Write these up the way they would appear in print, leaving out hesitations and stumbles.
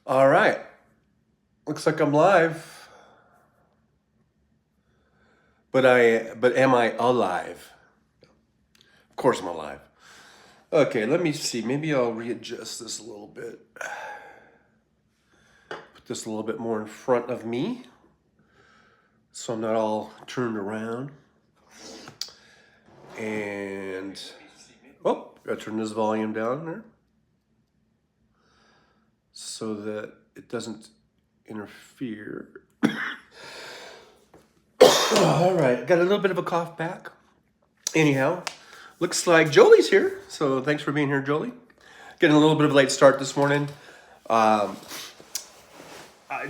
All right. Looks like I'm live. But am I alive? Of course I'm alive. Okay, let me see. Maybe I'll readjust this a little bit. Put this a little bit more in front of me so I'm not all turned around. And gotta turn this volume down there so that it doesn't interfere. All right, got a little bit of a cough back. Anyhow, looks like Jolie's here, so thanks for being here, Jolie. Getting a little bit of a late start this morning.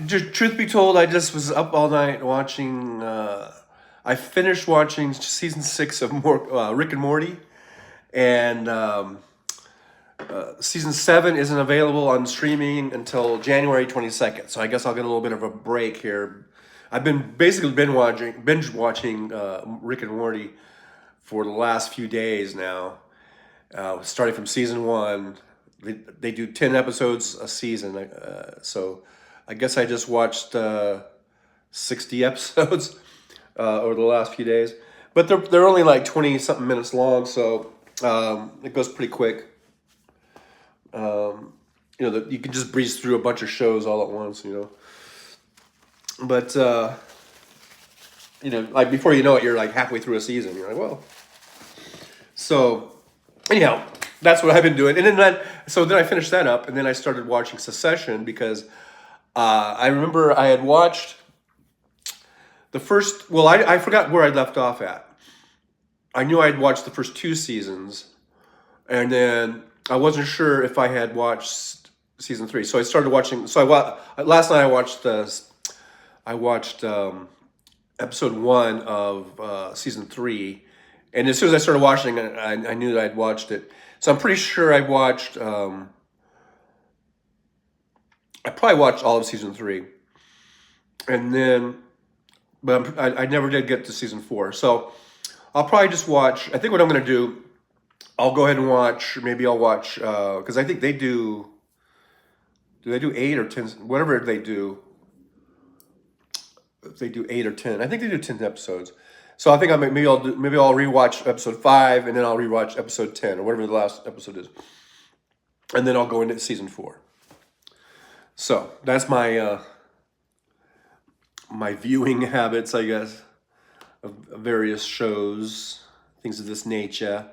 Truth be told, I just was up all night watching. I finished watching season 6 of Rick and Morty, and season 7 isn't available on streaming until January 22nd. So I guess I'll get a little bit of a break here. I've been basically binge watching Rick and Morty for the last few days now, starting from season 1. They do 10 episodes a season, so I guess I just watched 60 episodes over the last few days. But they're only like 20-something minutes long, so it goes pretty quick. You can just breeze through a bunch of shows all at once, But, like before you know it, you're like halfway through a season. You're like, well. So, anyhow, that's what I've been doing. And then I finished that up, and then I started watching Succession because I remember I had watched the first. Well, I forgot where I left off at. I knew I had watched the first 2 seasons, and then I wasn't sure if I had watched season 3. So I started watching. So last night I watched episode 1 of season 3, and as soon as I started watching it, I knew that I'd watched it. So I'm pretty sure I watched. I probably watched all of season 3, and then, but I never did get to season 4. So I'll probably just watch. I think what I'm going to do, I'll go ahead and watch. Maybe I'll watch because I think they do. Do they do 8 or 10? Whatever they do. If they do 8 or 10, I think they do 10 episodes. So I think maybe I'll rewatch episode 5, and then I'll rewatch episode 10 or whatever the last episode is, and then I'll go into season 4. So that's my my viewing habits, I guess, of various shows, things of this nature.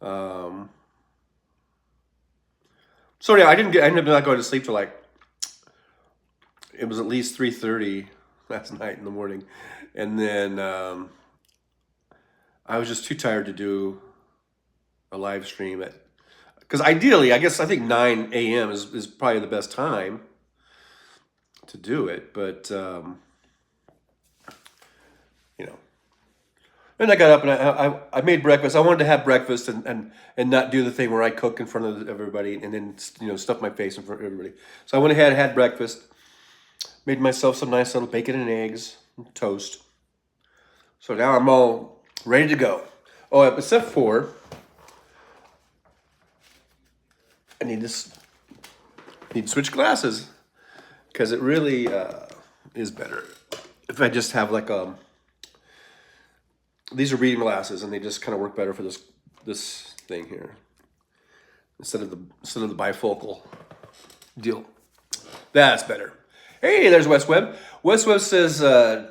So yeah, I ended up not going to sleep till like it was at least 3:30 last night in the morning, and then I was just too tired to do a live stream because ideally, I think 9 a.m. is probably the best time to do it, but And I got up and I made breakfast. I wanted to have breakfast and not do the thing where I cook in front of everybody and then stuff my face in front of everybody. So I went ahead and had breakfast. Made myself some nice little bacon and eggs and toast. So now I'm all ready to go. Oh, except for I need to switch glasses because it really is better if I just have like these are reading glasses, and they just kind of work better for this thing here instead of the bifocal deal. That's better. Hey, there's West Webb. West Webb says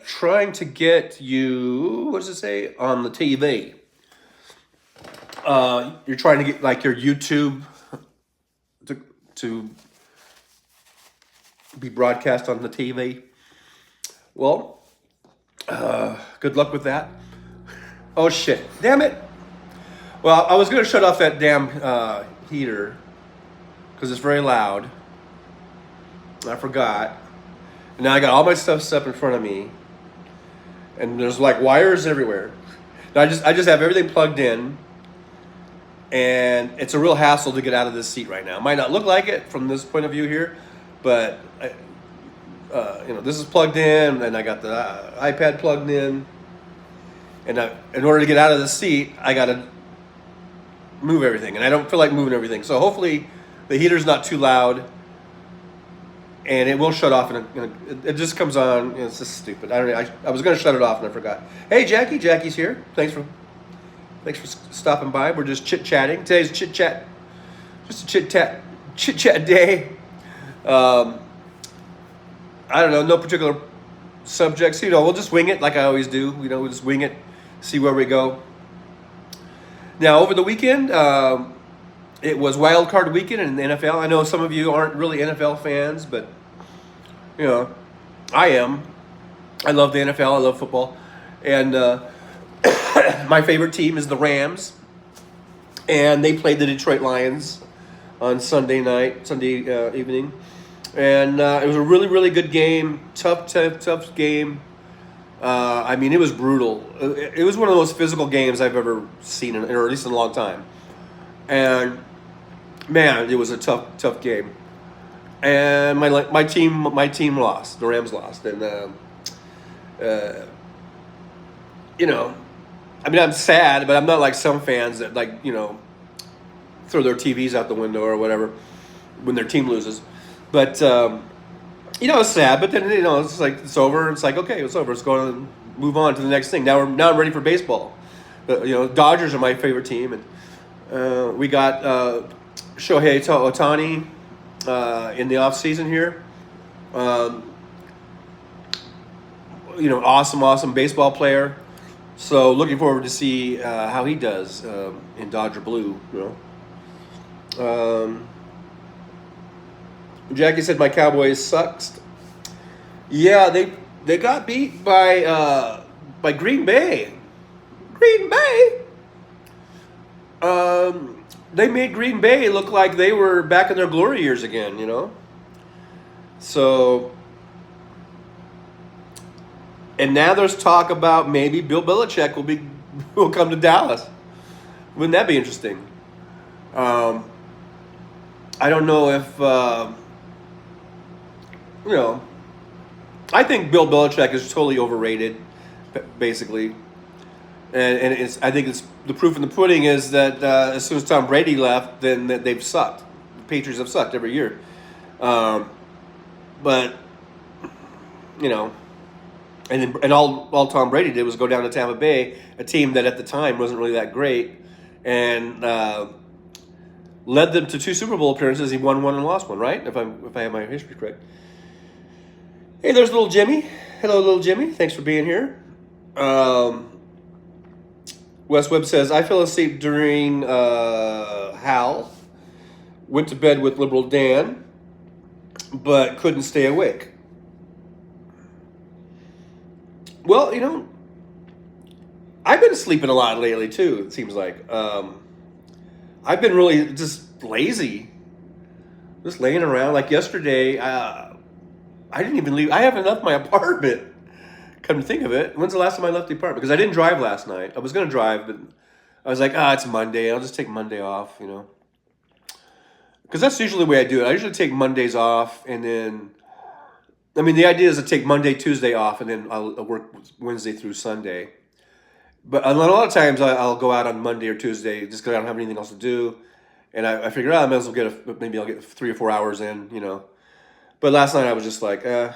trying to get you. What does it say on the TV? You're trying to get like your YouTube to be broadcast on the TV. Well, good luck with that. Oh shit, damn it. Well, I was going to shut off that damn heater because it's very loud. I forgot. And now I got all my stuff set up in front of me. And there's like wires everywhere. Now I just have everything plugged in. And it's a real hassle to get out of this seat right now. It might not look like it from this point of view here, but this is plugged in, and I got the iPad plugged in. And in order to get out of the seat, I got to move everything. And I don't feel like moving everything. So hopefully the heater's not too loud. and it will shut off. It just comes on. It's just stupid. I was going to shut it off and I forgot. Hey, Jackie. Jackie's here. Thanks for stopping by. We're just chit chatting. Today's chit chat. Just a chit chat day. I don't know. No particular subjects. We'll just wing it like I always do. We'll just wing it. See where we go. Now, over the weekend, it was wild card weekend in the NFL. I know some of you aren't really NFL fans, but I am. I love the NFL. I love football, and my favorite team is the Rams, and they played the Detroit Lions on Sunday evening, and it was a really, really good game. Tough game. It was brutal. It was one of the most physical games I've ever seen, or at least in a long time. And man, it was a tough game. And my team lost. The Rams lost, and I'm sad, but I'm not like some fans that throw their TVs out the window or whatever when their team loses. But it's sad, but then it's like it's over. It's like, okay, it's over. Let's go and move on to the next thing. Now I'm ready for baseball. Dodgers are my favorite team, and we got Shohei Ohtani in the off season here. Awesome baseball player. So looking forward to see how he does in Dodger blue. Jackie said my Cowboys sucked. Yeah, they got beat by Green Bay. Green Bay. They made Green Bay look like they were back in their glory years again. So, and now there's talk about maybe Bill Belichick will come to Dallas. Wouldn't that be interesting? I don't know if I think Bill Belichick is totally overrated, basically, and I think it's the proof in the pudding is that as soon as Tom Brady left, then they've sucked. The Patriots have sucked every year, but and all Tom Brady did was go down to Tampa Bay, a team that at the time wasn't really that great, and led them to 2 Super Bowl appearances. He won one and lost one, right? If I have my history correct. Hey, there's little Jimmy. Hello, little Jimmy. Thanks for being here. Wes Webb says, I fell asleep during Hal. Went to bed with Liberal Dan, but couldn't stay awake. Well, I've been sleeping a lot lately, too, it seems like. I've been really just lazy. Just laying around. Like yesterday, I didn't even leave. I haven't left my apartment. Come to think of it. When's the last time I left the apartment? Because I didn't drive last night. I was going to drive, but I was like, it's Monday. I'll just take Monday off, Because that's usually the way I do it. I usually take Mondays off, and then, the idea is to take Monday, Tuesday off, and then I'll work Wednesday through Sunday. But a lot of times I'll go out on Monday or Tuesday just because I don't have anything else to do. And I figure, I might as well maybe I'll get 3 or 4 hours in, But last night I was just like, I'm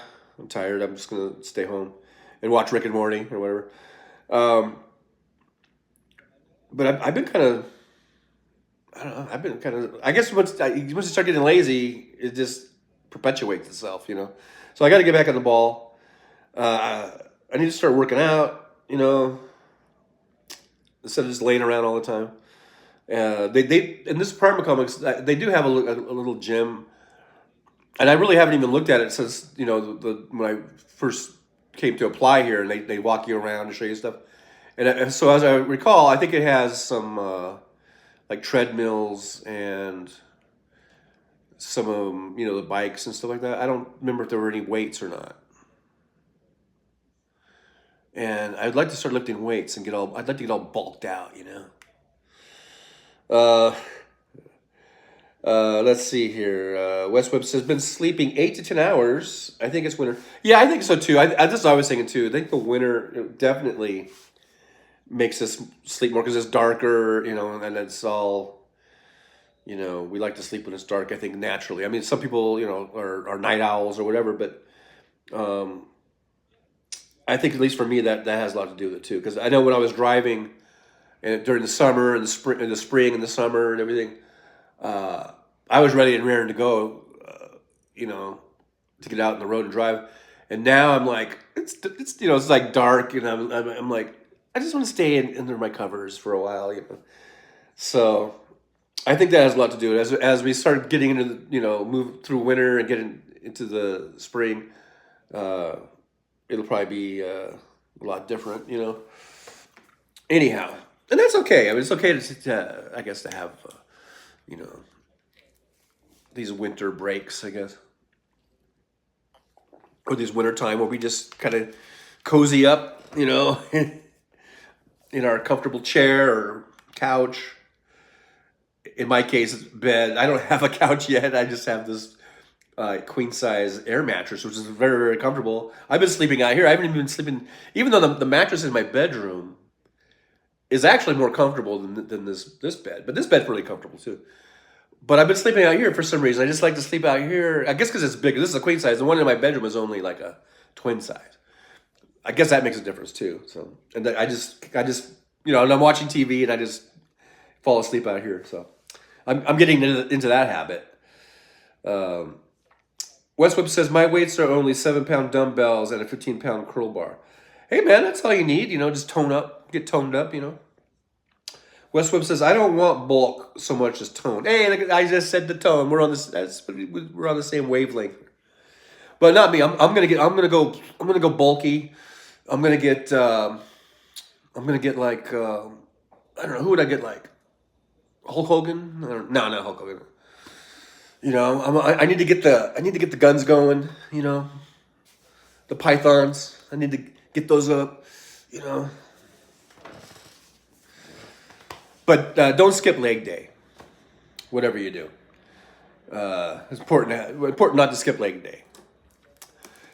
tired. I'm just going to stay home and watch Rick and Morty or whatever. But I've been kind of, I don't know, I guess once you start getting lazy, it just perpetuates itself, So I got to get back on the ball. I need to start working out, instead of just laying around all the time. They in this apartment complex, they do have a little gym, and I really haven't even looked at it since when I first came to apply here, and they walk you around and show you stuff. And so as I recall, I think it has some like treadmills and some of them, the bikes and stuff like that. I don't remember if there were any weights or not. And I'd like to start lifting weights and I'd like to get all bulked out, Let's see here. West Webb says, been sleeping 8 to 10 hours. I think it's winter. Yeah, I think so too. I was thinking too. I think the winter definitely makes us sleep more because it's darker, and it's all, You know, we like to sleep when it's dark, I think, naturally. I mean, some people, you know, are night owls or whatever, but um, I think, at least for me, that has a lot to do with it too. Because I know when I was driving and during the summer and the spring and the summer and everything, uh, I was ready and raring to go, you know, to get out on the road and drive. And now I'm like, it's you know, it's like dark, and I'm like, I just want to stay under my covers for a while, you know. So I think that has a lot to do with it. As we start getting into the, you know, move through winter and getting into the spring, uh, it'll probably be a lot different, you know. Anyhow, and that's okay. I mean, it's okay to I guess, to have you know, these winter breaks, I guess, or these winter time where we just kind of cozy up, you know, in our comfortable chair or couch. In my case, it's bed. I don't have a couch yet. I just have this queen size air mattress, which is very, very comfortable. I've been sleeping out here. I haven't even been sleeping, even though the mattress in my bedroom is actually more comfortable than this bed. But this bed's really comfortable too. But I've been sleeping out here for some reason. I just like to sleep out here. I guess because it's big. This is a queen size. The one in my bedroom is only like a twin size. I guess that makes a difference too. So, and I just, you know, and I'm watching TV and I just fall asleep out here. So, I'm getting into that habit. Um, Westweb says my weights are only 7-pound dumbbells and a 15-pound curl bar. Hey man, that's all you need. You know, just tone up, get toned up. You know. Westweb says I don't want bulk so much as tone. Hey, look, I just said the tone. We're on this. We're on the same wavelength. But not me. I'm gonna go bulky. I'm gonna get. Like. I don't know. Who would I get like? Hulk Hogan? No, not Hulk Hogan. You know, I need to get the guns going. You know, the pythons. I need to get those up. You know, but don't skip leg day. Whatever you do, it's important not to skip leg day.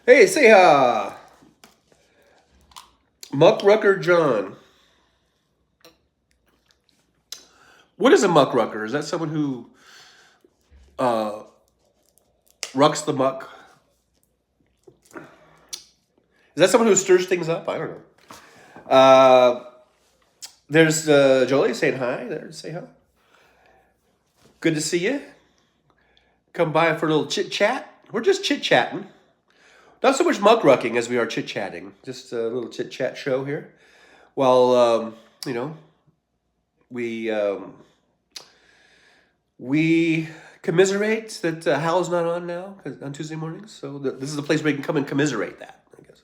Hey, say Muckrucker John. What is a muckrucker? Is that someone who rucks the muck? Is that someone who stirs things up? I don't know. There's Jolie saying hi. There, say hi. Good to see you. Come by for a little chit chat. We're just chit chatting. Not so much muckrucking as we are chit chatting. Just a little chit chat show here. Well, you know, we commiserate that Hal's not on now on Tuesday mornings. So this is the place where you can come and commiserate that, I guess.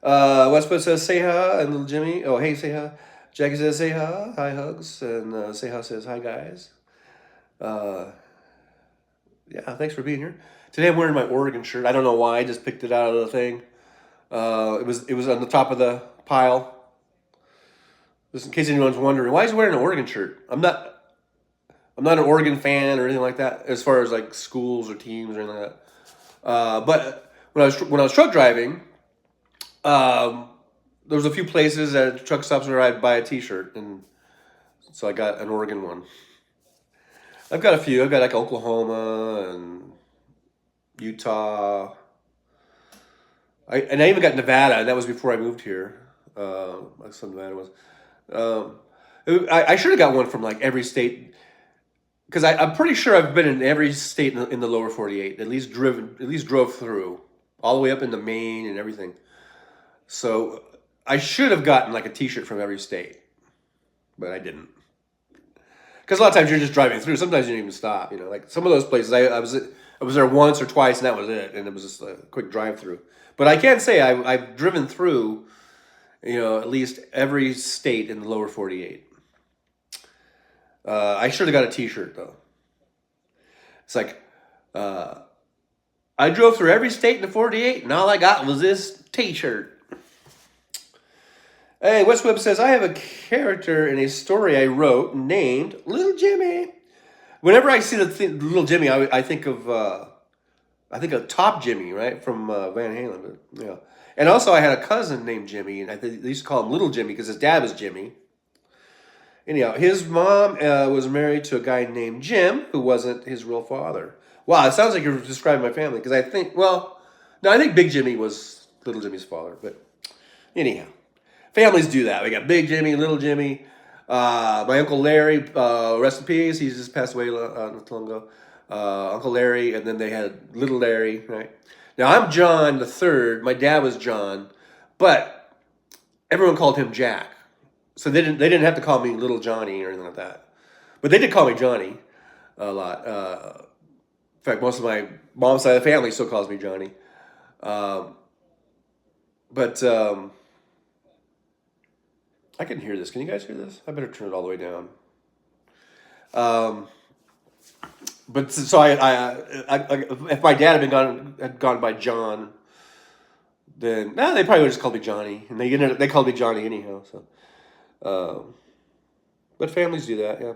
Westwood says, say hi, and little Jimmy, oh, hey, say hi. Jackie says, say hi, hi, hugs, and say hi says, hi, guys. Yeah, thanks for being here. Today I'm wearing my Oregon shirt. I don't know why, I just picked it out of the thing. It was on the top of the pile. Just in case anyone's wondering, why is he wearing an Oregon shirt? I'm not an Oregon fan or anything like that, as far as like schools or teams or anything like that. But when I was truck driving, there was a few places at truck stops where I'd buy a T-shirt, and so I got an Oregon one. I've got a few. I've got like Oklahoma and Utah. I even got Nevada, and that was before I moved here. Like some Nevada was. I should have got one from like every state, because I'm pretty sure I've been in every state in the lower 48. At least drove through all the way up into Maine and everything. So I should have gotten like a T-shirt from every state, but I didn't. Because a lot of times you're just driving through. Sometimes you don't even stop. You know, like some of those places, I was there once or twice, and that was it. And it was just a quick drive through. But I can say I've driven through, you know, at least every state in the lower 48. I should have got a T-shirt though. It's like I drove through every state in the 48, and all I got was this T-shirt. Hey, Westweb says, I have a character in a story I wrote named Little Jimmy. Whenever I see the Little Jimmy, I think of Top Jimmy, right, from Van Halen. But, yeah. And also I had a cousin named Jimmy, and they used to call him Little Jimmy because his dad was Jimmy. Anyhow, his mom was married to a guy named Jim, who wasn't his real father. Wow, it sounds like you're describing my family, because I think, well, no, I think Big Jimmy was Little Jimmy's father, but anyhow. Families do that. We got Big Jimmy, Little Jimmy. My Uncle Larry, rest in peace, he just passed away not too long ago. Uncle Larry, and then they had Little Larry, right? Now, I'm John the third. My dad was John, but everyone called him Jack. So they didn't have to call me Little Johnny or anything like that. But they did call me Johnny a lot. In fact, most of my mom's side of the family still calls me Johnny. Um, but I can hear this. Can you guys hear this? I better turn it all the way down. Um, but so if my dad had gone by John, then they probably would just call me Johnny, and they called me Johnny anyhow. So, but families do that, yeah.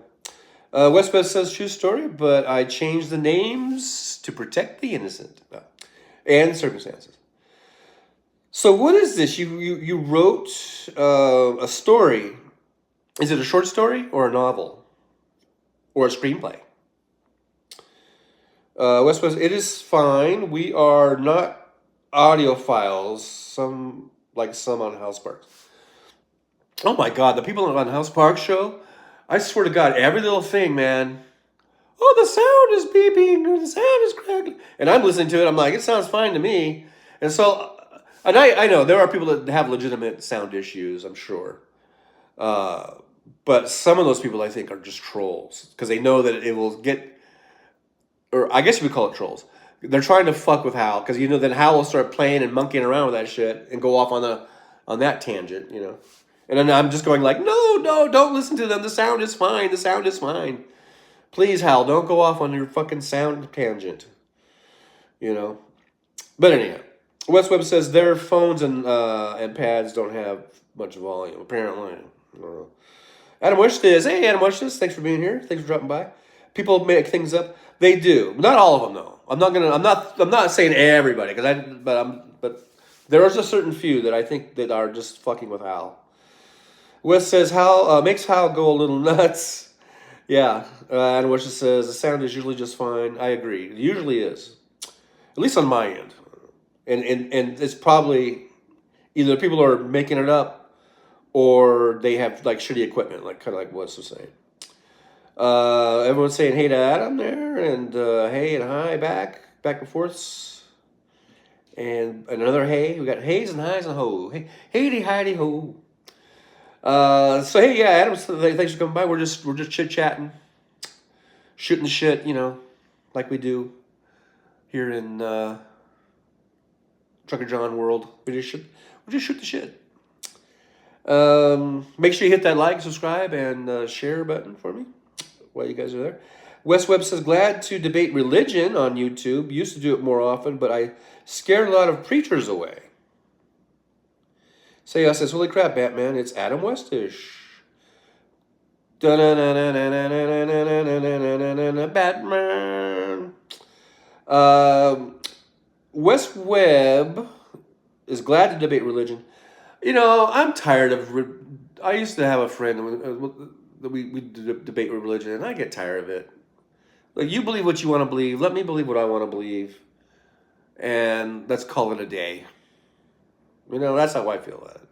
Westbeth says true story, but I changed the names to protect the innocent and circumstances. So what is this? You wrote a story. Is it a short story or a novel or a screenplay? Westbeth, it is fine. We are not audiophiles. Some on House Parks. Oh my God, the people on House Park show. I swear to God, every little thing, man. Oh, the sound is beeping, or the sound is crackling. And I'm listening to it, I'm like, it sounds fine to me. And so, and I know there are people that have legitimate sound issues, I'm sure. But some of those people, I think, are just trolls. Because they know that it will get, or I guess you would call it trolls. They're trying to fuck with Hal, because then Hal will start playing and monkeying around with that shit and go off on that tangent, And then I'm just going like, no, don't listen to them. The sound is fine. The sound is fine. Please, Hal, don't go off on your fucking sound tangent. But anyhow, West Web says their phones and pads don't have much volume, apparently. I don't know. Adam Wish this. Hey, Adam Wish this. Thanks for being here. Thanks for dropping by. People make things up. They do. Not all of them, though. I'm not saying everybody, but there is a certain few that I think that are just fucking with Hal. Wes says Hal makes Hal go a little nuts. Yeah, and Wes says the sound is usually just fine. I agree. It usually is, at least on my end, and it's probably either people are making it up or they have like shitty equipment, kind of like Wes was saying. Everyone's saying hey to Adam there, and hey and hi back and forths, and another hey. We got hays and highs and ho. Hey, hey, hi, ho. So hey, yeah, Adam, thanks for coming by. We're just chit chatting, shooting the shit, like we do here in Trucker John world. We just shoot the shit. Make sure you hit that like, subscribe, and share button for me while you guys are there. Wes Webb says, glad to debate religion on YouTube. Used to do it more often, but I scared a lot of preachers away. Say says, holy crap, Batman, it's Adam Westish. Batman. Wes Webb is glad to debate religion. I'm tired of... I used to have a friend that we debate religion, and I get tired of it. Like, you believe what you want to believe. Let me believe what I want to believe. And let's call it a day. That's how I feel about it.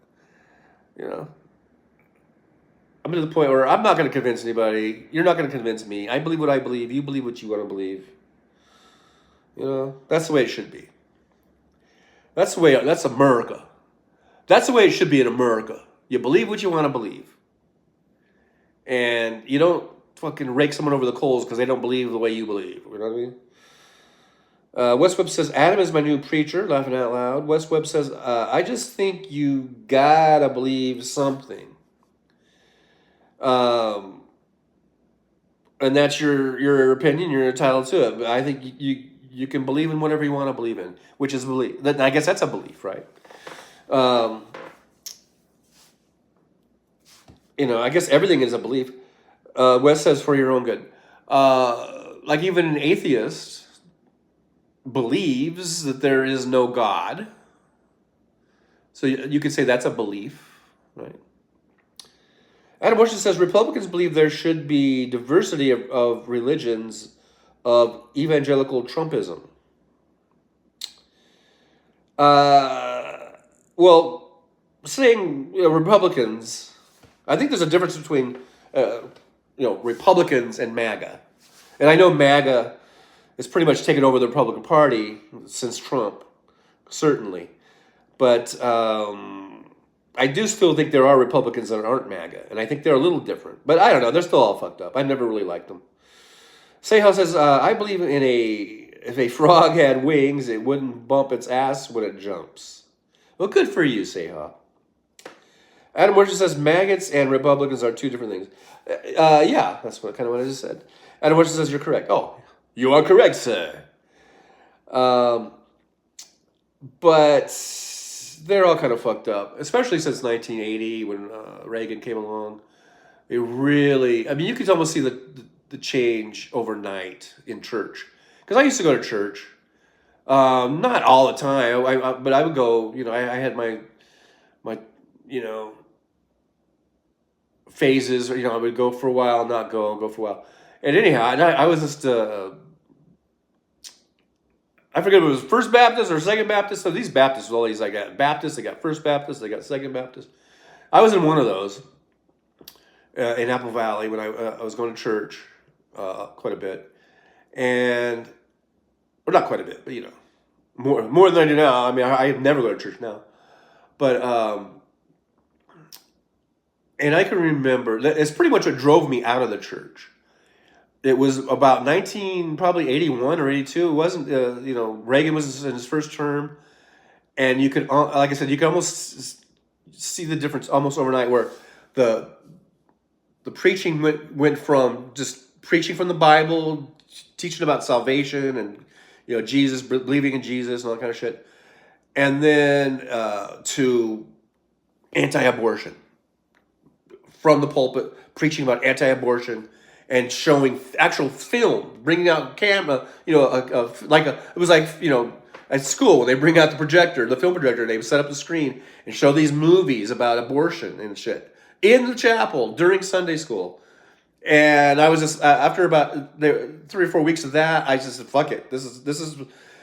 I'm to the point where I'm not going to convince anybody. You're not going to convince me. I believe what I believe. You believe what you want to believe. That's the way it should be. That's America. That's the way it should be in America. You believe what you want to believe. And you don't fucking rake someone over the coals because they don't believe the way you believe. You know what I mean? Wes Webb says, Adam is my new preacher, laughing out loud. Wes Webb says, I just think you gotta believe something. And that's your opinion, you're entitled to it. But I think you can believe in whatever you want to believe in, which is belief. I guess that's a belief, right? I guess everything is a belief. Wes says, for your own good. Like even an atheist believes that there is no God. So you could say that's a belief, right? Adam Washington says Republicans believe there should be diversity of religions of evangelical Trumpism. Uh, well, saying Republicans, I think there's a difference between Republicans and MAGA, and I know MAGA has pretty much taken over the Republican Party since Trump, certainly, but I do still think there are Republicans that aren't MAGA, and I think they're a little different. But I don't know; they're still all fucked up. I never really liked them. Sehal says, I believe in if a frog had wings, it wouldn't bump its ass when it jumps. Well, good for you, Sehal. Adam Worship says maggots and Republicans are two different things. Yeah, that's kind of what I just said. Adam Worship says you're correct. Oh, you are correct, sir. But they're all kind of fucked up, especially since 1980 when Reagan came along. It really, I mean, you could almost see the change overnight in church. Because I used to go to church, not all the time, but I would go. I had my phases. I would go for a while, not go for a while. And anyhow, I was just I forget if it was First Baptist or Second Baptist. So these Baptists, all these, I got Baptist, they got First Baptist, they got Second Baptist. I was in one of those in Apple Valley when I was going to church quite a bit, or not quite a bit, but more than I do now. I mean, I never go to church now, but and I can remember that it's pretty much what drove me out of the church. It was about probably 81 or 82. It wasn't, Reagan was in his first term. And you could, like I said, you could almost see the difference almost overnight where the preaching went from just preaching from the Bible, teaching about salvation and, Jesus, believing in Jesus and all that kind of shit. And then to anti-abortion. From the pulpit, preaching about anti-abortion and showing actual film, bringing out camera, it was like, at school when they bring out the film projector, they would set up the screen and show these movies about abortion and shit in the chapel during Sunday school. And I was just, after about 3 or 4 weeks of that, I just said, fuck it. This is,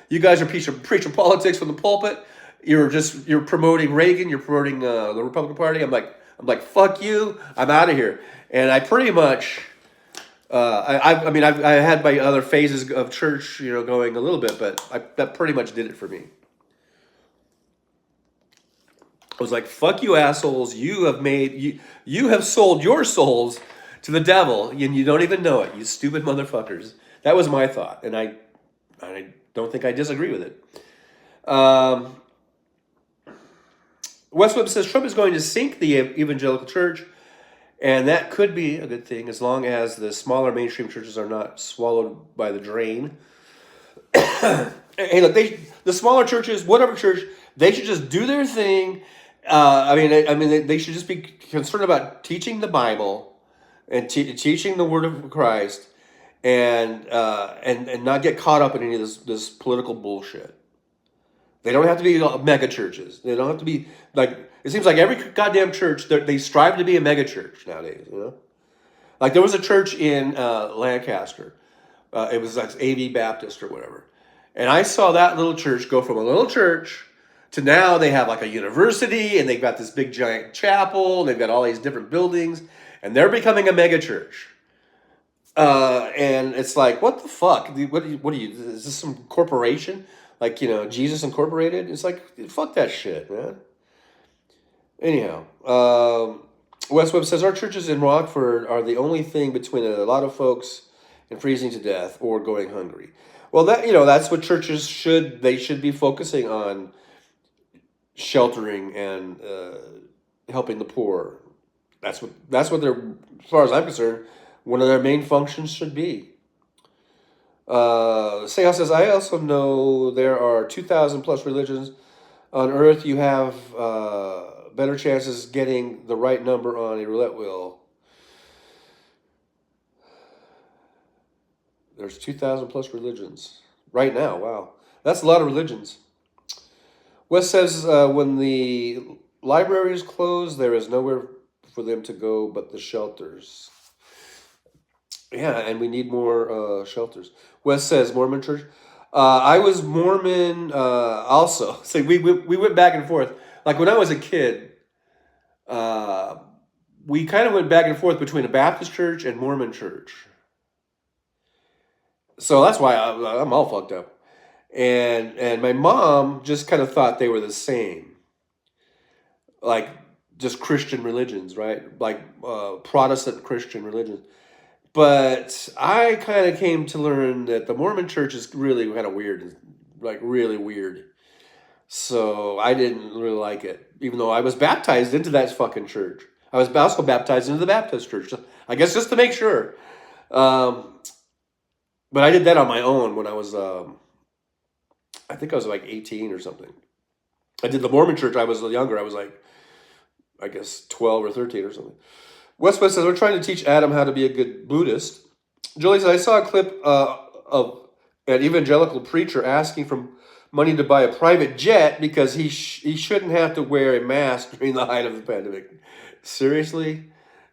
you guys are preaching politics from the pulpit. You're promoting Reagan. You're promoting the Republican Party. I'm like, fuck you. I'm out of here. And I pretty much, I had my other phases of church, going a little bit, but that pretty much did it for me. I was like, fuck you assholes. You have sold your souls to the devil and you don't even know it, you stupid motherfuckers. That was my thought. And I don't think I disagree with it. Westweb says Trump is going to sink the evangelical church, and that could be a good thing as long as the smaller mainstream churches are not swallowed by the drain. Hey, look, the smaller churches, whatever church, they should just do their thing. They should just be concerned about teaching the Bible and teaching the Word of Christ, and not get caught up in any of this political bullshit. They don't have to be mega churches. They don't have to be it seems like every goddamn church, they strive to be a mega church nowadays, Like there was a church in Lancaster. It was like AV Baptist or whatever. And I saw that little church go from a little church to now they have like a university and they've got this big giant chapel. They've got all these different buildings and they're becoming a mega church. And it's like, what the fuck? What are you, is this some corporation? Like, Jesus Incorporated? It's like, fuck that shit, man. Anyhow, Westweb says, our churches in Rockford are the only thing between a lot of folks and freezing to death or going hungry. Well, that's what churches should be focusing on, sheltering and helping the poor. That's what they're, as far as I'm concerned, one of their main functions should be. Sehal says, I also know there are 2,000 plus religions on earth. You have better chances getting the right number on a roulette wheel. There's 2,000 plus religions right now. Wow. That's a lot of religions. Wes says, when the library is closed, there is nowhere for them to go, but the shelters. Yeah, and we need more shelters. Wes says Mormon church. I was Mormon also. So we went back and forth. Like when I was a kid, uh, we kind of went back and forth between a Baptist church and Mormon church. So that's why I'm all fucked up. And my mom just kind of thought they were the same, like just Christian religions, right? Like Protestant Christian religions. But I kind of came to learn that the Mormon church is really kind of weird, like really weird. So I didn't really like it, even though I was baptized into that fucking church. I was also baptized into the Baptist church, I guess just to make sure. Um, but I did that on my own when I was, I think I was like 18 or something. I did the Mormon church. I was younger. I was like, I guess 12 or 13 or something. Westwood says, we're trying to teach Adam how to be a good Buddhist. Julie says, I saw a clip of an evangelical preacher asking for money to buy a private jet because he shouldn't have to wear a mask during the height of the pandemic. Seriously?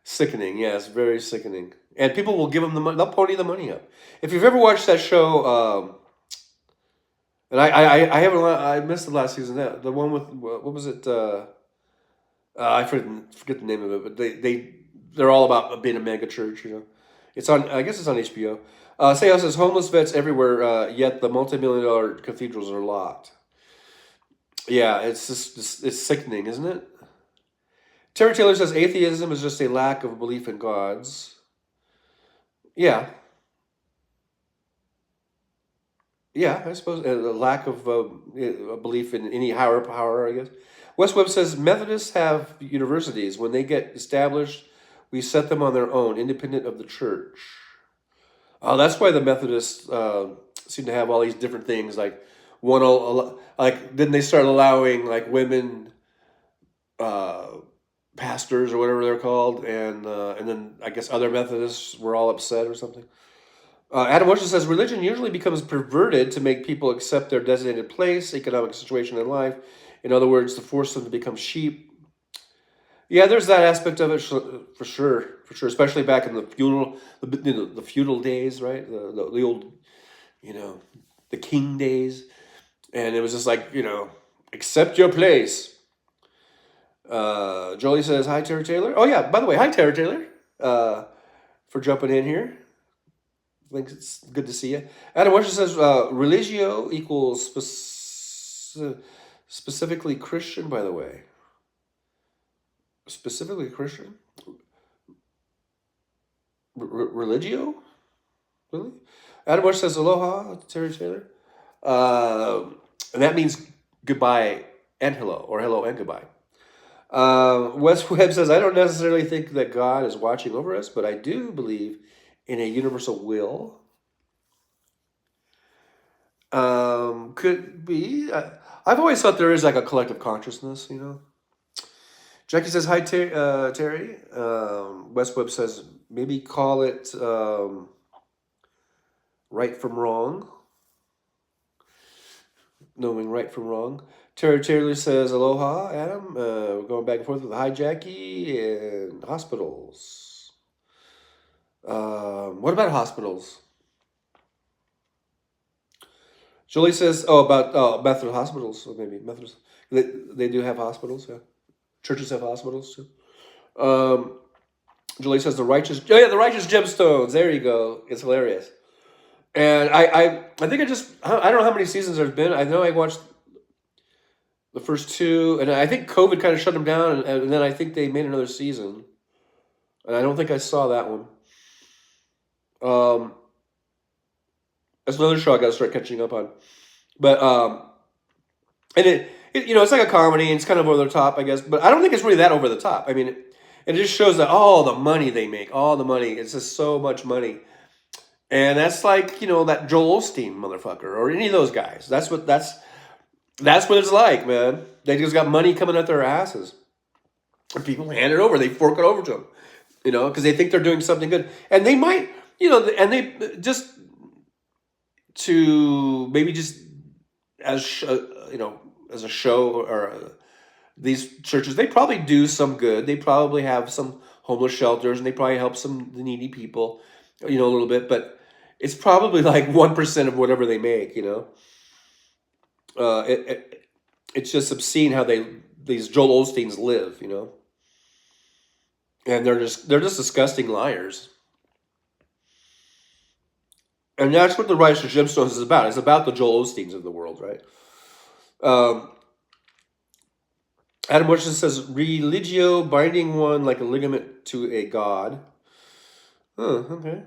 Sickening. Yes, very sickening. And people will give him the money. They'll pony the money up. If you've ever watched that show, and I haven't, I missed the last season. The one with, what was it? I forget the name of it, but they're all about being a mega church, you know. It's on, I guess it's on HBO. Sayos says, homeless vets everywhere, yet the multi-million-dollar cathedrals are locked. Yeah, it's sickening, isn't it? Terry Taylor says, atheism is just a lack of belief in gods. Yeah. Yeah, I suppose a lack of a belief in any higher power, I guess. Wes Webb says, Methodists have universities. When they get established, we set them on their own, independent of the church. That's why the Methodists seem to have all these different things. Like like then they start allowing like women pastors or whatever they're called, and then I guess other Methodists were all upset or something. Adam Washington says religion usually becomes perverted to make people accept their designated place, economic situation in life. In other words, to force them to become sheep. Yeah, there's that aspect of it for sure, especially back in the feudal days, right? The old, the king days, and it was just like accept your place. Jolie says hi, Tara Taylor. Oh yeah, by the way, hi, Tara Taylor, for jumping in here. I think it's good to see you. Adam Washington says religio equals specifically Christian. By the way. Specifically Christian? Religio? Really? Adam Bush says aloha, Terry Taylor. And that means goodbye and hello, or hello and goodbye. Wes Webb says, I don't necessarily think that God is watching over us, but I do believe in a universal will. Could be. I've always thought there is like a collective consciousness, Jackie says, hi, Terry. Wes Webb says, maybe call it right from wrong. Knowing right from wrong. Terry Taylor says, aloha, Adam. We're going back and forth with hi, Jackie, and hospitals. What about hospitals? Julie says, about Methodist hospitals. So maybe Methodist. They do have hospitals, yeah. Churches have hospitals too. Julie says the righteous gemstones. There you go. It's hilarious. And I think I don't know how many seasons there's been. I know I watched the first two, and I think COVID kind of shut them down, and then I think they made another season. And I don't think I saw that one. That's another show I got to start catching up on. But and it it's like a comedy, and it's kind of over the top, I guess. But I don't think it's really that over the top. I mean, it just shows that all the money they make, all the money. It's just so much money. And that's like, that Joel Osteen motherfucker or any of those guys. That's what it's like, man. They just got money coming out their asses. And people hand it over. They fork it over to them, because they think they're doing something good. And they might, and they just to maybe just as, as a show or these churches, they probably do some good. They probably have some homeless shelters, and they probably help some the needy people, a little bit. But it's probably like 1% of whatever they make. Uh, it, it it's just obscene how these Joel Osteens live. And they're just disgusting liars. And that's what the Righteous Gemstones is about. It's about the Joel Osteens of the world, right? Um, Adam Washington says, religio, binding one like a ligament to a god. Oh, okay.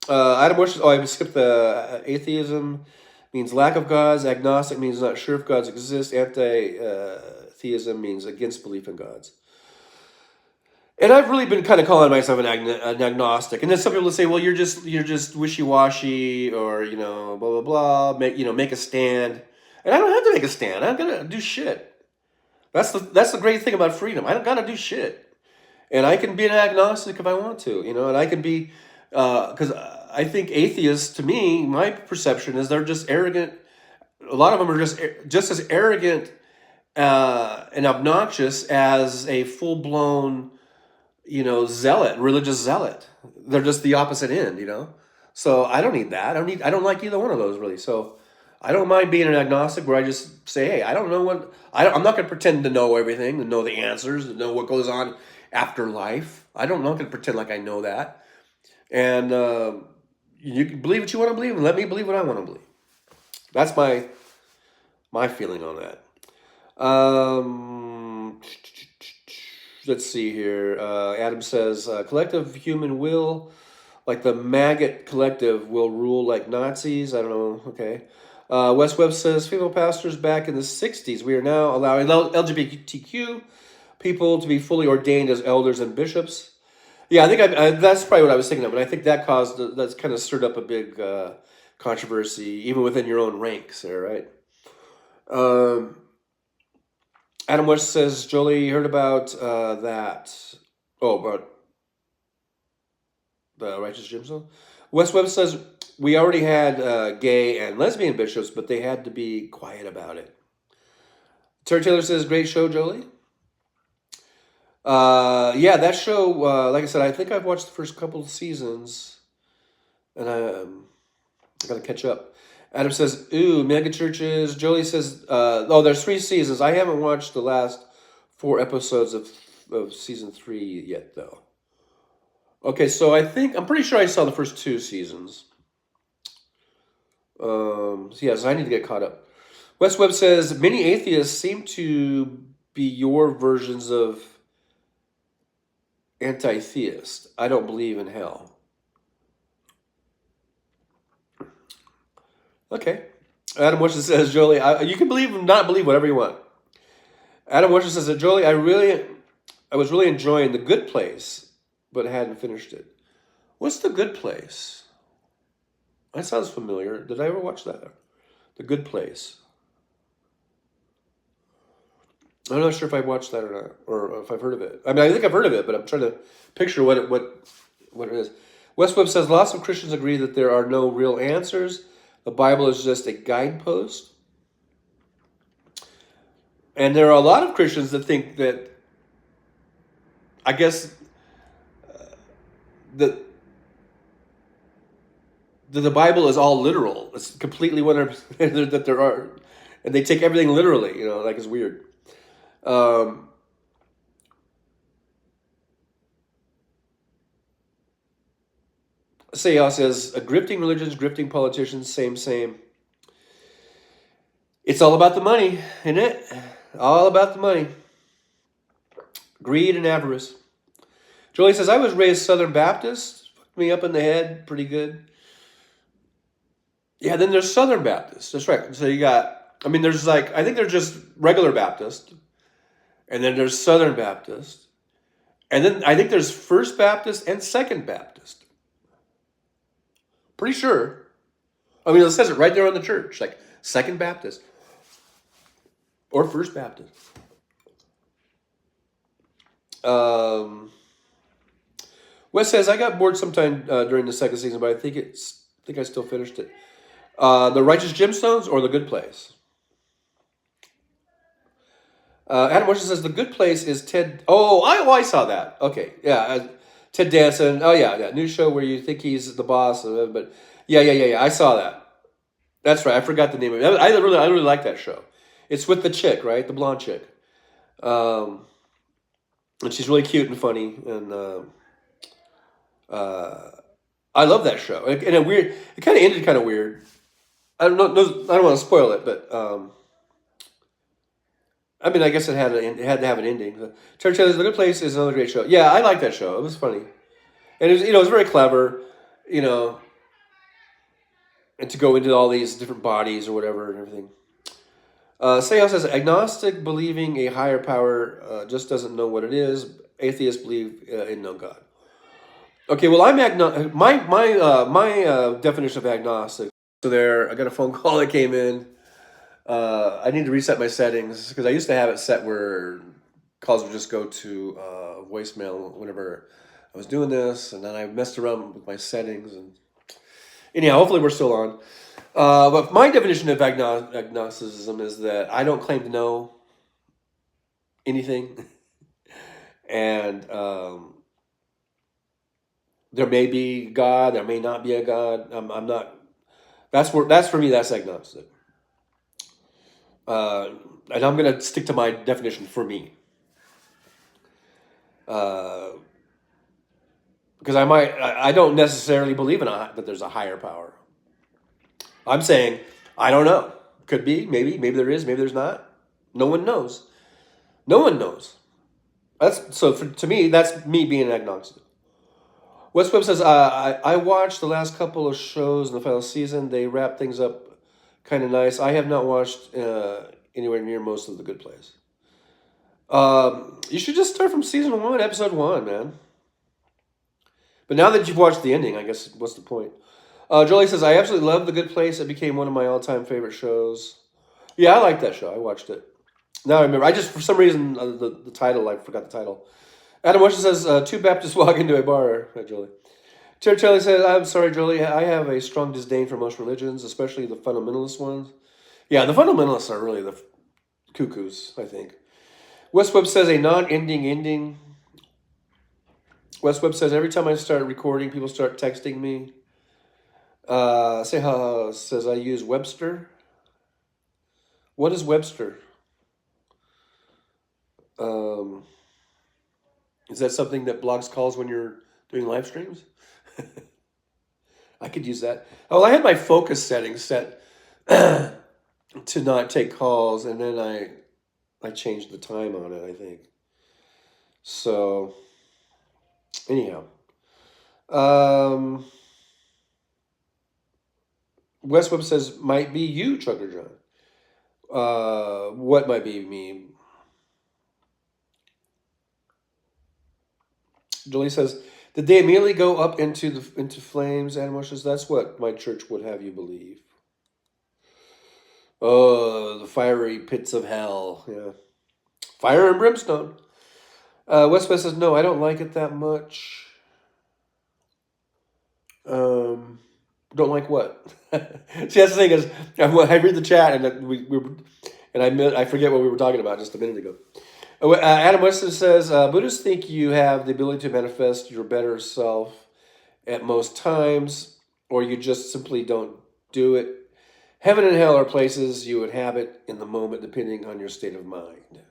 Adam Washington, I skipped the atheism means lack of gods. Agnostic means not sure if gods exist. Anti-theism means against belief in gods. And I've really been kind of calling myself an agnostic. And then some people say, "Well, you're just wishy-washy," or blah blah blah. Make a stand. And I don't have to make a stand. I'm gonna do shit. That's the great thing about freedom. I don't gotta do shit, and I can be an agnostic if I want to. And I can be because I think atheists, to me, my perception is they're just arrogant. A lot of them are just as arrogant and obnoxious as a full-blown religious zealot. They're just the opposite end, So I don't need that. I don't like either one of those really. So I don't mind being an agnostic where I just say, hey, I don't know I'm not going to pretend to know everything, to know the answers, to know what goes on after life. I'm not going to pretend like I know that. And you can believe what you want to believe, and let me believe what I want to believe. That's my feeling on that. Let's see here. Adam says, collective human will, like the maggot collective, will rule like Nazis. I don't know. Okay. Wes Webb says, female pastors back in the 60s. We are now allowing LGBTQ people to be fully ordained as elders and bishops. Yeah, I think that's probably what I was thinking of. And I think that's kind of stirred up a big controversy, even within your own ranks there, right? Adam West says, Jolie, heard about that. Oh, about the Righteous Gemstone? Wes Webb says, we already had gay and lesbian bishops, but they had to be quiet about it. Terry Taylor says, great show, Jolie. Yeah, that show, like I said, I think I've watched the first couple of seasons, and I got to catch up. Adam says, ooh, mega churches. Jolie says, there's 3 seasons. I haven't watched the last 4 episodes of season 3 yet, though. Okay, so I'm pretty sure I saw the first 2 seasons. So yes, I need to get caught up. Wes Webb says, many atheists seem to be your versions of anti-theist. I don't believe in hell. Okay. Adam Washington says, Jolie, you can believe or not believe whatever you want. Adam Washington says, Jolie, I was really enjoying The Good Place, but hadn't finished it. What's The Good Place? That sounds familiar. Did I ever watch that? The Good Place. I'm not sure if I've watched that or not, or if I've heard of it. I mean, I think I've heard of it, but I'm trying to picture what it is. Wes Webb says, lots of Christians agree that there are no real answers. The Bible is just a guidepost. And there are a lot of Christians that think that, I guess, that the Bible is all literal. It's completely 100% that there are, and they take everything literally. Like it's weird. Sayal says, grifting religions, grifting politicians, same. It's all about the money, isn't it? All about the money. Greed and avarice. Jolie says, I was raised Southern Baptist. Fucked me up in the head pretty good. Yeah, then there's Southern Baptist. That's right. So you got, there's I think they're just regular Baptist. And then there's Southern Baptist. And then I think there's First Baptist and Second Baptist. Pretty sure. It says it right there on the church. Like Second Baptist. Or First Baptist. Wes says, I got bored sometime during the second season, but I think I still finished it. The Righteous Gemstones or The Good Place? Adam Washington says The Good Place is Ted. Oh, I saw that. Okay, yeah, Ted Danson. Oh yeah, new show where you think he's the boss, but yeah. I saw that. That's right. I forgot the name of it. I really like that show. It's with the chick, right? The blonde chick. Um, and she's really cute and funny, and uh, I love that show. And it kind of ended kind of weird. I don't know. I don't want to spoil it, but I mean, I guess it had to have an ending. Church The Good Place is another great show. Yeah, I like that show. It was funny, and it was very clever. You know, and to go into all these different bodies or whatever and everything. Seau says agnostic believing a higher power just doesn't know what it is. Atheists believe in no God. Okay, well I'm agnostic. My definition of agnostic. So there, I got a phone call that came in. I need to reset my settings because I used to have it set where calls would just go to voicemail whenever I was doing this, and then I messed around with my settings. And anyhow, hopefully we're still on. But my definition of agnosticism is that I don't claim to know anything, and there may be God, there may not be a God. I'm not. That's for me. That's agnostic. And I'm gonna stick to my definition for me. Because I don't necessarily believe that there's a higher power. I'm saying I don't know. Could be, maybe there is, maybe there's not. No one knows. No one knows. To me, that's me being agnostic. West Web says I watched the last couple of shows in the final season. They wrap things up kind of nice. I have not watched anywhere near most of The Good Place. You should just start from season 1, episode 1, man. But now that you've watched the ending, I guess what's the point? Jolie says, I absolutely love The Good Place. It became one of my all-time favorite shows. Yeah, I like that show. I watched it. Now I remember. For some reason, the title, I forgot the title. Adam Washington says, two Baptists walk into a bar. Hi, Jolie. Charlie says, I'm sorry, Jolie. I have a strong disdain for most religions, especially the fundamentalist ones. Yeah, the fundamentalists are really the cuckoos, I think. West Webb says, a non-ending ending. West Webb says, every time I start recording, people start texting me. Says, I use Webster. What is Webster? Is that something that Blogs calls when you're doing live streams? I could use that. Oh, I had my focus settings set to not take calls, and then I changed the time on it, I think. So, anyhow. West Webb says, might be you, Trucker John. What might be me? Jolie says, did they immediately go up into flames, animals? That's what my church would have you believe. Oh, the fiery pits of hell. Yeah. Fire and brimstone. West says, no, I don't like it that much. Don't like what? See, that's the thing is, I read the chat and I forget what we were talking about just a minute ago. Adam Weston says, Buddhists think you have the ability to manifest your better self at most times, or you just simply don't do it. Heaven and hell are places you inhabit in the moment, depending on your state of mind.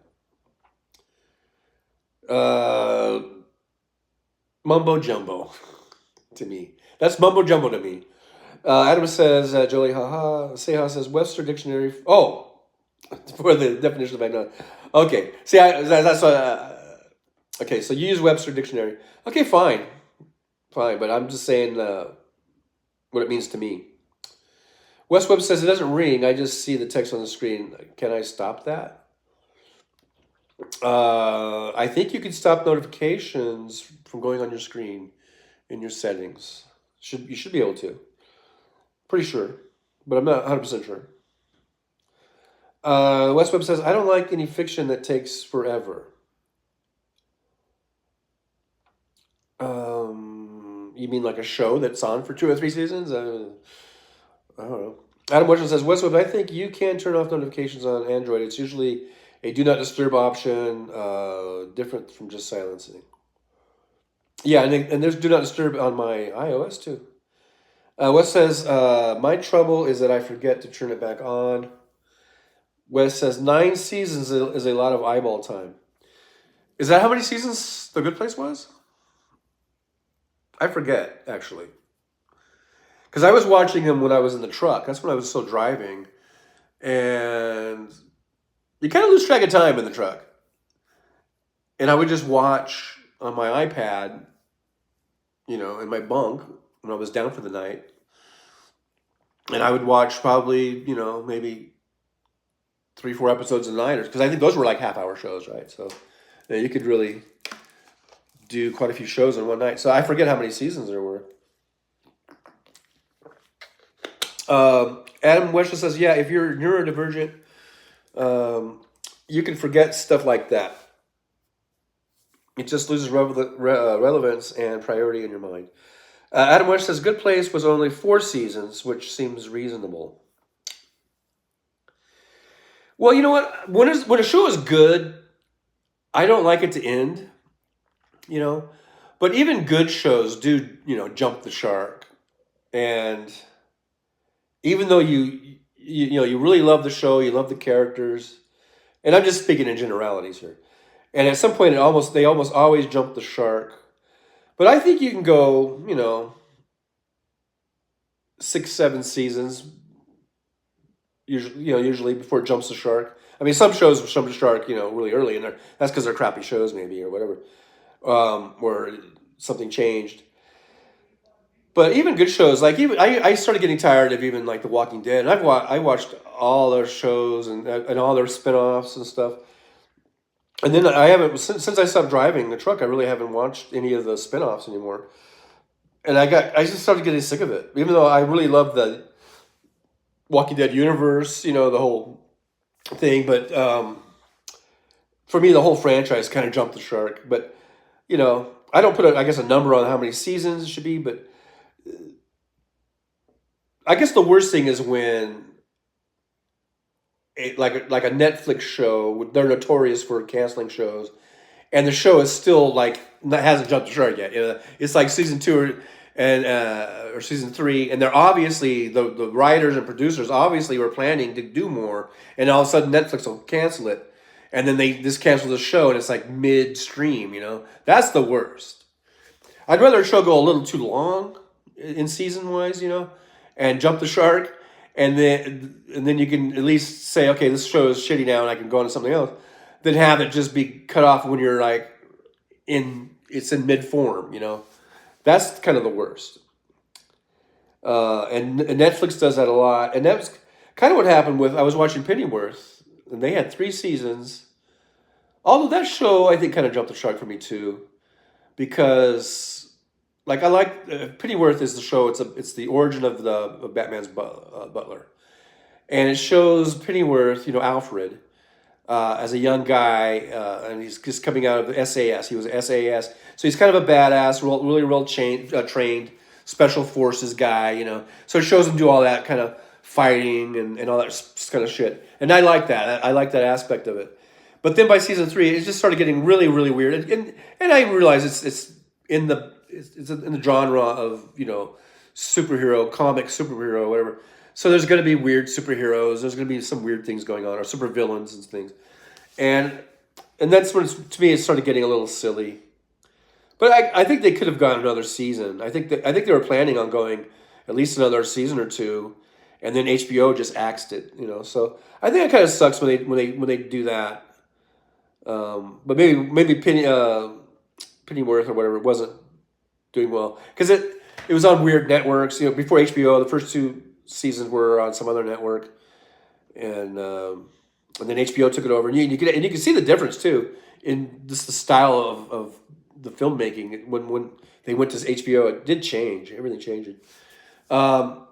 Mumbo jumbo to me. That's mumbo jumbo to me. Adam says, Jolie, haha. Seha says, Webster Dictionary. Oh, for the definition of agnostic. Okay. See, that's okay, so you use Webster Dictionary. Okay, fine. Fine, but I'm just saying what it means to me. West Webb says, it doesn't ring. I just see the text on the screen. Can I stop that? I think you can stop notifications from going on your screen in your settings. You should be able to. Pretty sure, but I'm not 100% sure. West Webb says, I don't like any fiction that takes forever. You mean like a show that's on for 2 or 3 seasons? I don't know. Adam Washington says, West Webb, I think you can turn off notifications on Android. It's usually A do not disturb option, different from just silencing. Yeah, and there's do not disturb on my iOS too. Wes says, my trouble is that I forget to turn it back on. Wes says 9 seasons is a lot of eyeball time. Is that how many seasons The Good Place was? I forget, actually. Because I was watching him when I was in the truck. That's when I was still driving. And you kind of lose track of time in the truck. And I would just watch on my iPad, in my bunk when I was down for the night. And I would watch probably, maybe 3-4 episodes a night. Because I think those were like half-hour shows, right? So you could really do quite a few shows in one night. So I forget how many seasons there were. Adam Wesher says, yeah, if you're neurodivergent, you can forget stuff like that. It just loses relevance and priority in your mind. Adam Wesher says, Good Place was only 4 seasons, which seems reasonable. Well, you know what? When a show is good, I don't like it to end, But even good shows do, jump the shark. And even though you really love the show, you love the characters, and I'm just speaking in generalities here. And at some point, they almost always jump the shark. But I think you can go, 6, 7 seasons, usually before it jumps the shark. I mean, some shows jump the shark, really early, and that's because they're crappy shows, maybe, or whatever, or something changed. But even good shows, like I started getting tired of even like The Walking Dead, and I watched all their shows and all their spinoffs and stuff. And then I haven't since I stopped driving the truck. I really haven't watched any of the spinoffs anymore. And I just started getting sick of it, even though I really love the Walking Dead universe, the whole thing. But for me, the whole franchise kind of jumped the shark. But I don't put I guess a number on how many seasons it should be, but I guess the worst thing is when like a Netflix show, they're notorious for canceling shows, and the show is still like hasn't jumped the shark yet. It's like season 2 or season 3, and they're obviously the writers and producers obviously were planning to do more, and all of a sudden Netflix will cancel it, and then they just cancel the show, and it's like midstream. That's the worst. I'd rather a show go a little too long in season wise, and jump the shark, and then you can at least say, okay, this show is shitty now, and I can go on to something else, than have it just be cut off when you're like it's in mid form, That's kind of the worst. And Netflix does that a lot, and that was kind of what happened with I was watching Pennyworth, and they had 3 seasons. Although that show I think kind of jumped the shark for me too, because. Like I like Pennyworth is the show. It's the origin of Batman's butler, and it shows Pennyworth, Alfred, as a young guy, and he's just coming out of the SAS. He was SAS, so he's kind of a badass, really well trained special forces guy. So it shows him do all that kind of fighting and all that kind of shit, and I like that. I like that aspect of it. But then by season 3, it just started getting really, really weird, and I realized it's in the genre of comic superhero, whatever. So there's going to be weird superheroes. There's going to be some weird things going on, or super villains and things, and that's when to me it started getting a little silly. But I think they could have gone another season. I think they were planning on going at least another season or 2, and then HBO just axed it. So I think it kind of sucks when they do that. But maybe Pennyworth or whatever wasn't doing well because it was on weird networks. Before HBO, the first 2 seasons were on some other network, and then HBO took it over, and you can see the difference too in just the style of the filmmaking when they went to HBO. It did change. Everything changed. Sayal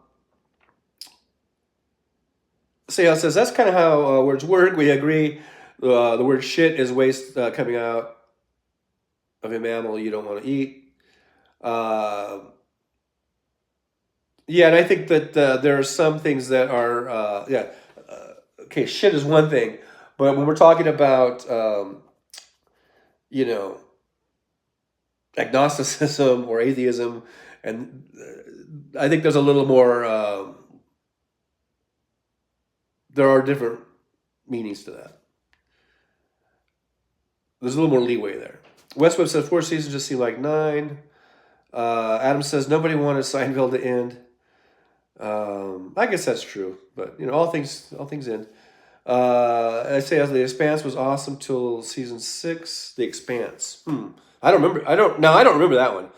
says that's kind of how words work. We agree. The word shit is waste coming out of a mammal you don't want to eat. Yeah, and I think that there are some things that are okay. Shit is one thing, But when we're talking about, you know, agnosticism or atheism, and I think there's a little more. There are different meanings to that. There's a little more leeway there. Westwood says 4 seasons just seem like 9. Adam says nobody wanted Seinfeld to end. I guess that's true, but all things end. I say The Expanse was awesome till season 6. The Expanse. I don't remember. I don't remember that one.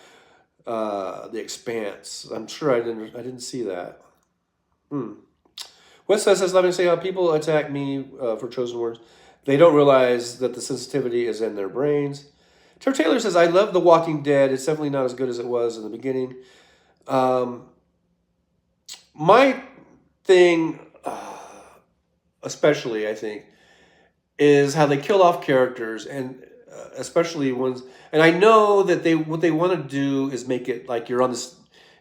The Expanse. I'm sure I didn't see that. West says, let me say how people attack me for chosen words. They don't realize that the sensitivity is in their brains. Terry Taylor says, I love The Walking Dead. It's definitely not as good as it was in the beginning. My thing, especially, I think, is how they kill off characters, and especially ones. And I know that what they want to do is make it like you're on this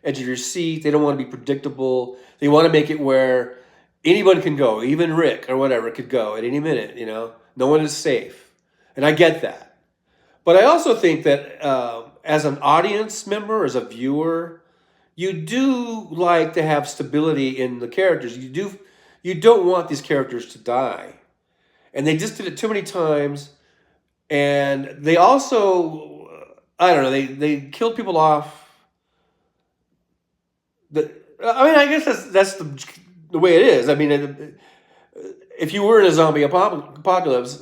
edge of your seat. They don't want to be predictable. They want to make it where anyone can go, even Rick or whatever could go at any minute. No one is safe, and I get that. But I also think that as an audience member, as a viewer, you do like to have stability in the characters. You don't want these characters to die. And they just did it too many times. And they also, I don't know, they killed people off. I guess that's the way it is. I mean, if you were in a zombie apocalypse,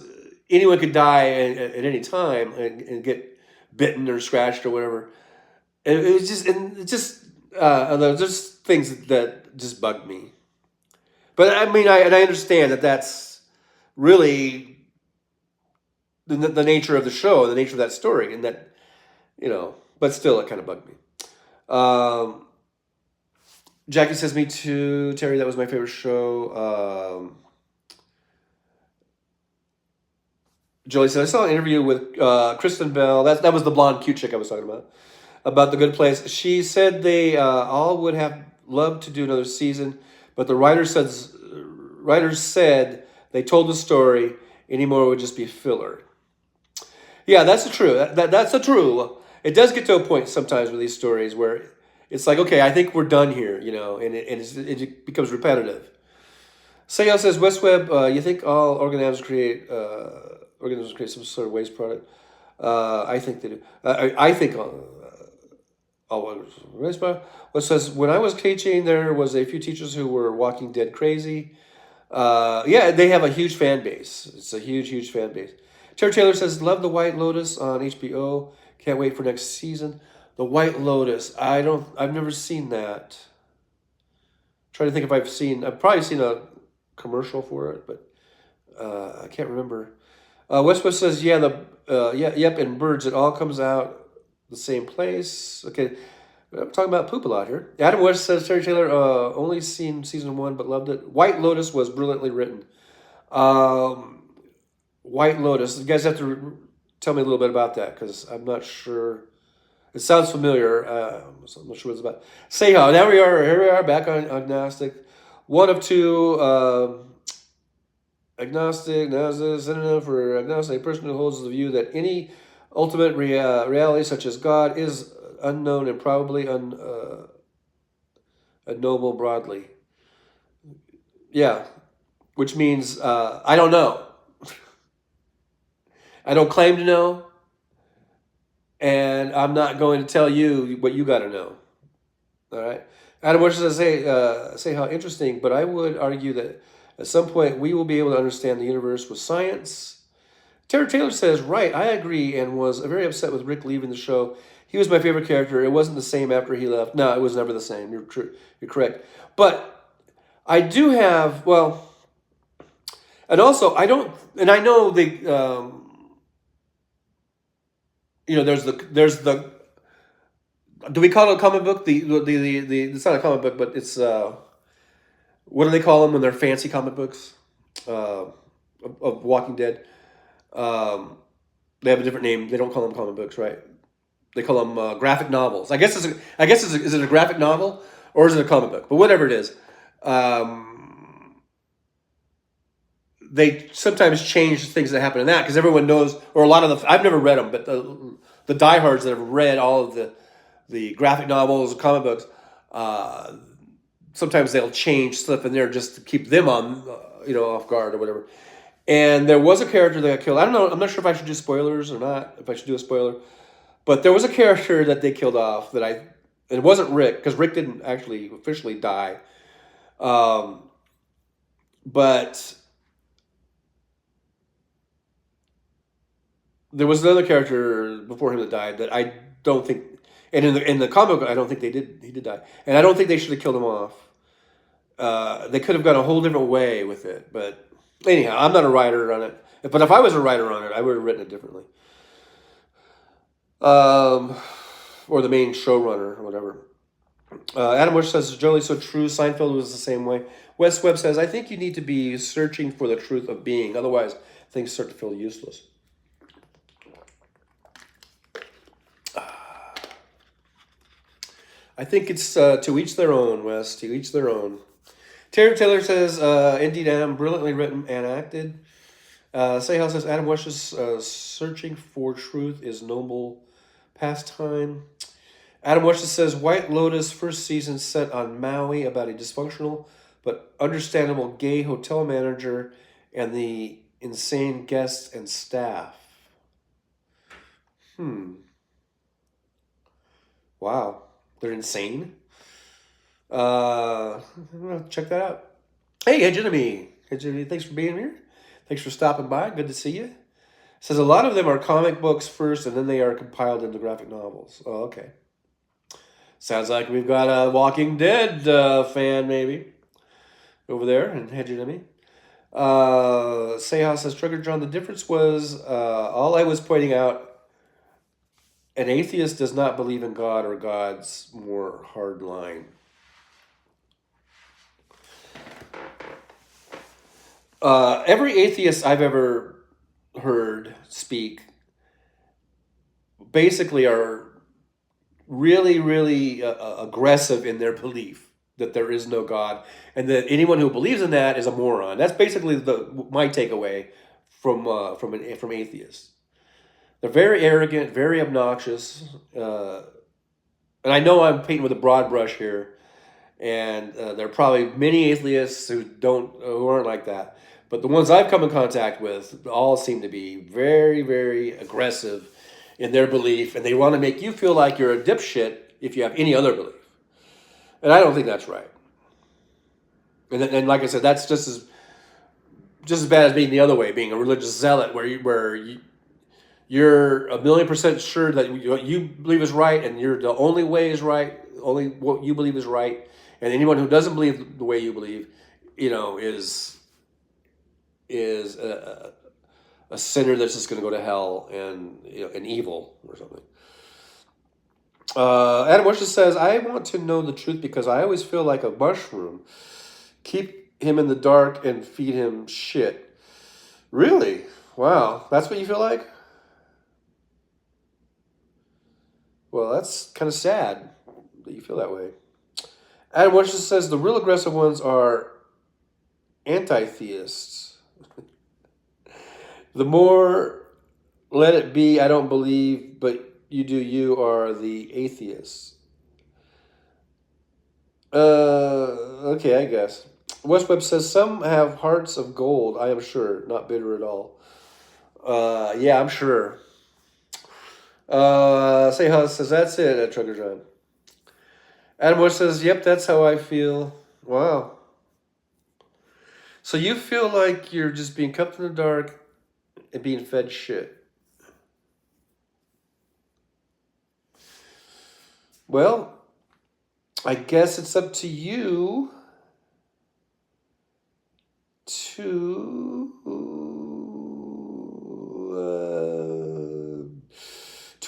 anyone could die at any time and get bitten or scratched or whatever. And it was just there's things that just bugged me. But I mean, I understand that that's really the nature of the show, the nature of that story, and that, but still, it kind of bugged me. Jackie says, me too, Terry, that was my favorite show. Jolie said, I saw an interview with Kristen Bell. That was the blonde cute chick I was talking about The Good Place. She said they all would have loved to do another season, but the writers said they told the story. Any more would just be filler. Yeah, that's true. That's the true. It does get to a point sometimes with these stories where it's like, okay, I think we're done here, and it becomes repetitive. Sayo says, West Web, you think all organisms create some sort of waste product? I think they do. I think all waste product. What says, when I was teaching, there was a few teachers who were Walking Dead crazy. Yeah, they have a huge fan base. It's a huge, huge fan base. Terry Taylor says, love The White Lotus on HBO. Can't wait for next season. The White Lotus. I've never seen that. Trying to think if I've probably seen a commercial for it, but I can't remember. Westwood says, yeah, yep, and birds, it all comes out the same place. Okay, I'm talking about poop a lot here. Adam West says, Terry Taylor, only seen season 1, but loved it. White Lotus was brilliantly written. White Lotus, you guys have to tell me a little bit about that, because I'm not sure. It sounds familiar. So I'm not sure what it's about. Say how. Now here we are, back on agnostic. One of two, agnostic, synonym for agnostic, a person who holds the view that any ultimate reality, such as God, is unknown and probably unknowable broadly. Yeah, which means I don't know. I don't claim to know, and I'm not going to tell you what you got to know. All right. Adam wishes to say how interesting, but I would argue that at some point we will be able to understand the universe with science. Terry Taylor says, right, I agree, and was very upset with Rick leaving the show. He was my favorite character. It wasn't the same after he left. No, it was never the same. You're correct. But I do have, and also I don't, and I know there's the. Do we call it a comic book? It's not a comic book, but it's what do they call them when they're fancy comic books of Walking Dead? They have a different name. They don't call them comic books, right? They call them graphic novels. I guess is it a graphic novel or is it a comic book? But whatever it is, they sometimes change things that happen in that because everyone knows, or a lot of the, I've never read them, but the diehards that have read all of the graphic novels, comic books, uh, sometimes they'll change stuff in there just to keep them on, off guard or whatever. And there was a character that got killed. I don't know. I'm not sure if I should do spoilers or not. If I should do a spoiler, but there was a character that they killed off that and it wasn't Rick because Rick didn't actually officially die. But there was another character before him that died that I don't think, and in the comic book, I don't think he did die, and I don't think they should have killed him off. They could have gone a whole different way with it, but anyhow, I'm not a writer on it. But if I was a writer on it, I would have written it differently. Or the main showrunner or whatever. Adam Bush says, Jolie, so true. Seinfeld was the same way. Wes Webb says, I think you need to be searching for the truth of being. Otherwise, things start to feel useless. I think it's to each their own, Wes. To each their own. Terry Taylor says, indeed, Adam, brilliantly written and acted. Sehal says, Adam West's searching for truth is noble pastime. Adam West says, White Lotus first season set on Maui about a dysfunctional but understandable gay hotel manager and the insane guests and staff. Wow. They're insane? Check that out. Hey, Hegemony. Hegemony, thanks for being here. Thanks for stopping by. Good to see you. It says a lot of them are comic books first, and then they are compiled into graphic novels. Oh, okay. Sounds like we've got a Walking Dead fan, maybe, over there in Hegemony. Seha says, Trigger John, the difference was, all I was pointing out, an atheist does not believe in God or God's more hard line. Every atheist I've ever heard speak basically are really, really aggressive in their belief that there is no God, and that anyone who believes in that is a moron. That's basically my takeaway from atheists. They're very arrogant, very obnoxious, and I know I'm painting with a broad brush here, and there are probably many atheists who aren't like that. But the ones I've come in contact with all seem to be very, very aggressive in their belief, and they want to make you feel like you're a dipshit if you have any other belief. And I don't think that's right. And like I said, that's just as bad as being the other way, being a religious zealot, where you're 1,000,000% sure that what you believe is right, and you're the only way is right, only what you believe is right, and anyone who doesn't believe the way you believe, is a sinner that's just going to go to hell and an evil or something. Adam Washington says, I want to know the truth because I always feel like a mushroom. Keep him in the dark and feed him shit. Really? Wow. That's what you feel like? Well, that's kind of sad that you feel that way. Adam Washington says, the real aggressive ones are anti-theists. The more let it be, I don't believe, but you do you are the atheists. Okay, I guess. West Webb says, some have hearts of gold, I am sure, not bitter at all. Yeah, I'm sure. Seha says, that's it, Trucker John. Adam Bush says, yep, that's how I feel. Wow. So you feel like you're just being kept in the dark and being fed shit. Well, I guess it's up to you to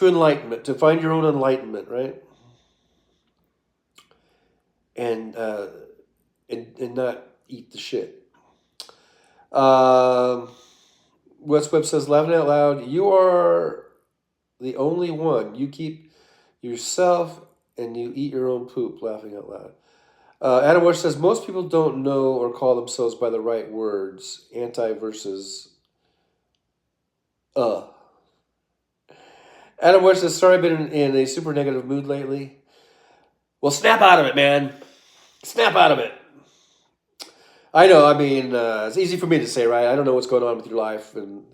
enlightenment, to find your own enlightenment, right? And not eat the shit. West Webb says, laughing out loud, you are the only one. You keep yourself and you eat your own poop, laughing out loud. Adam West says most people don't know or call themselves by the right words. Anti versus uh. Adam West says, sorry, I've been in a super negative mood lately. Well, snap out of it, man. Snap out of it. I know. I mean, it's easy for me to say, right? I don't know what's going on with your life, and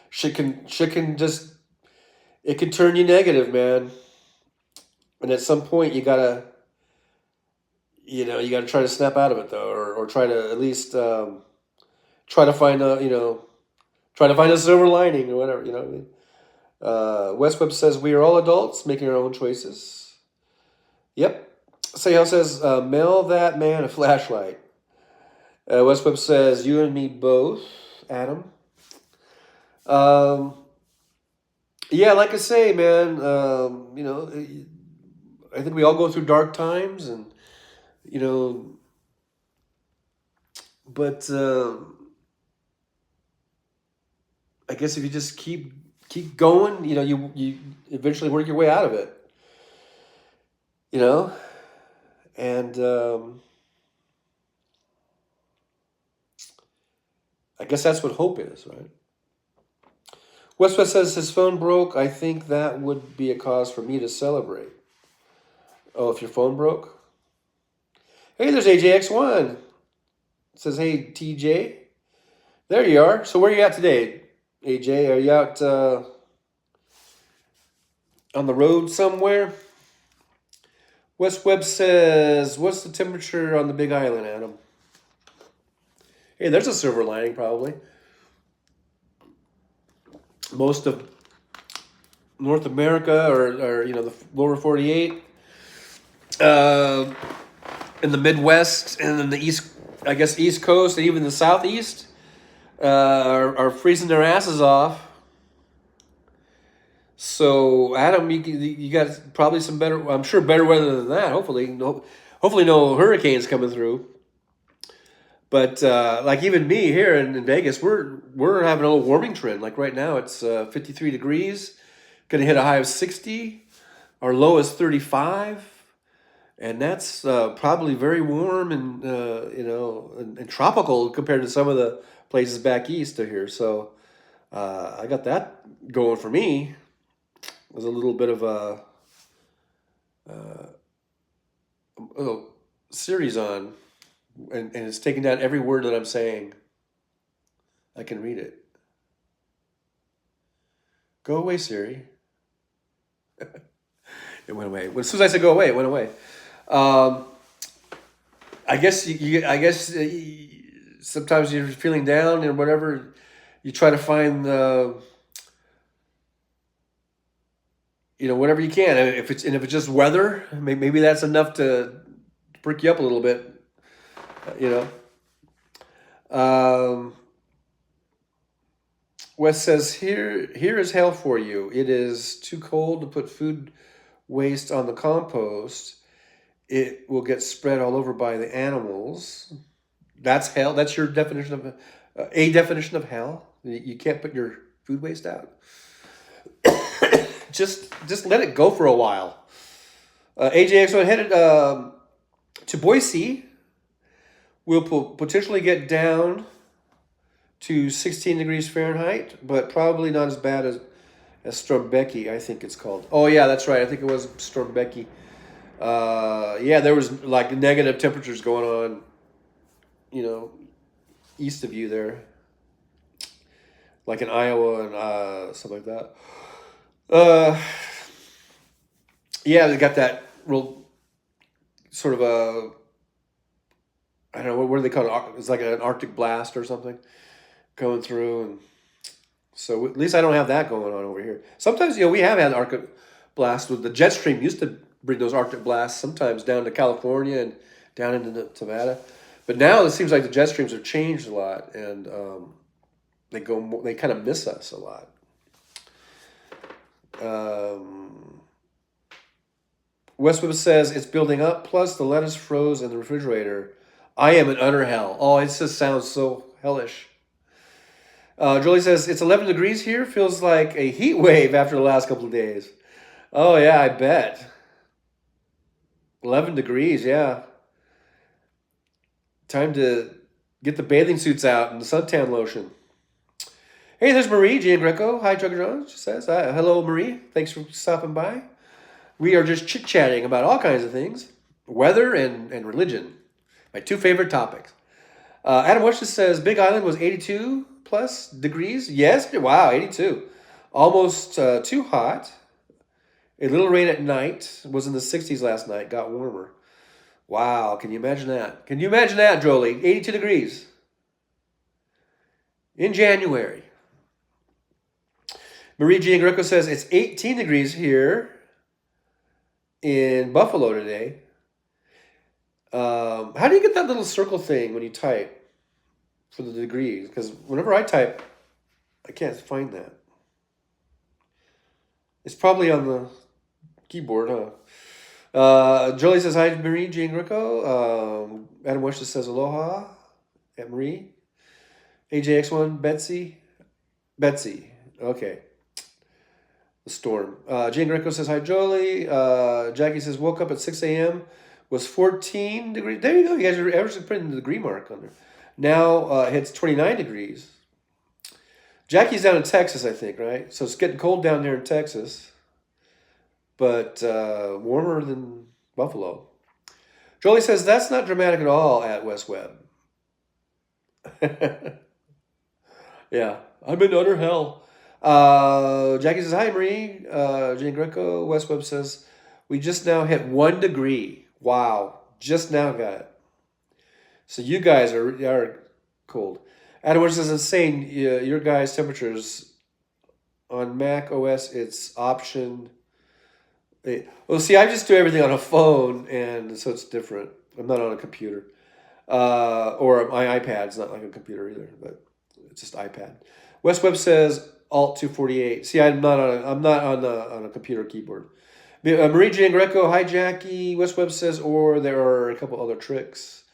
shit can just it can turn you negative, man. And at some point, you gotta try to snap out of it though, or try to at least try to find a silver lining or whatever. You know what I mean? West Webb says we are all adults making our own choices. Yep. Sayel says mail that man a flashlight. West Webb says you and me both, Adam. Um, yeah, like I say, man. I think we all go through dark times, and you know, but I guess if you just keep going, you eventually work your way out of it. You know, and I guess that's what hope is, right? West says his phone broke. I think that would be a cause for me to celebrate. Oh, if your phone broke? Hey, there's AJX1. It says, hey, TJ. There you are. So where are you at today, AJ? Are you out on the road somewhere? West Webb says, what's the temperature on the Big Island, Adam? Hey, there's a silver lining probably. Most of North America or the lower 48, in the Midwest and in the East, I guess East Coast and even the Southeast, are freezing their asses off. So Adam, you got probably some better. I'm sure better weather than that. Hopefully no hurricanes coming through. But like even me here in Vegas, we're having a little warming trend. Like right now, it's 53 degrees, going to hit a high of 60. Our low is 35, and that's probably very warm and and tropical compared to some of the places back east of here. So I got that going for me. There's a little bit of a series on. And it's taking down every word that I'm saying. I can read it. Go away, Siri. It went away. As soon as I said go away, it went away. I guess sometimes you're feeling down and whatever. You try to find whatever you can. And if it's just weather, maybe that's enough to perk you up a little bit. Wes says, here is hell for you. It is too cold to put food waste on the compost. It will get spread all over by the animals. That's hell. That's your definition of a definition of hell. You can't put your food waste out. just let it go for a while. AJX1 headed to Boise. We'll potentially get down to 16 degrees Fahrenheit, but probably not as bad as Stormbecky, I think it's called. Oh, yeah, that's right. I think it was Stormbecky. There was like negative temperatures going on, east of you there. Like in Iowa and stuff like that. They got that real sort of I don't know, what do they call it? It's like an Arctic blast or something going through. And so at least I don't have that going on over here. Sometimes, we have had Arctic blasts. With the jet stream used to bring those Arctic blasts sometimes down to California and down into Nevada. But now it seems like the jet streams have changed a lot, and they kind of miss us a lot. Westwood says it's building up, plus the lettuce froze in the refrigerator. I am in utter hell. Oh, it just sounds so hellish. Julie says, it's 11 degrees here. Feels like a heat wave after the last couple of days. Oh, yeah, I bet. 11 degrees, yeah. Time to get the bathing suits out and the suntan lotion. Hey, there's Marie Jean Greco. Hi, Trucker John. She says, hello, Marie. Thanks for stopping by. We are just chit-chatting about all kinds of things. Weather and religion. My two favorite topics. Adam West says, Big Island was 82 plus degrees. Yes, wow, 82. Almost too hot. A little rain at night. Was in the 60s last night. Got warmer. Wow, can you imagine that? Can you imagine that, Jolie? 82 degrees. In January. Marie Jean Greco says, it's 18 degrees here in Buffalo today. How do you get that little circle thing when you type for the degrees? Because whenever I type, I can't find that. It's probably on the keyboard, huh? Jolie says, hi, Marie Jean Greco. Adam West says, aloha at Marie. AJX1, Betsy. Okay. The storm. Jane Greco says, hi, Jolie. Jackie says, woke up at 6 a.m. Was 14 degrees. There you go. You guys are averaging putting the degree mark on there. Now it hits 29 degrees. Jackie's down in Texas, I think, right? So it's getting cold down there in Texas. But warmer than Buffalo. Jolie says, that's not dramatic at all at West Webb. Yeah, I'm in utter hell. Jackie says, hi, Marie. Jane Greco. West Webb says, we just now hit 1 degree. Wow. Just now got it. So you guys are cold. Adam West says, insane. Your guys' temperatures on Mac OS, it's option. Well, see, I just do everything on a phone, and so it's different. I'm not on a computer. Or my iPad's not like a computer either, but it's just iPad. West Webb says, Alt 248. See, I'm not on a computer keyboard. Marie Jane Greco, hi Jackie. West Webb says, or there are a couple other tricks.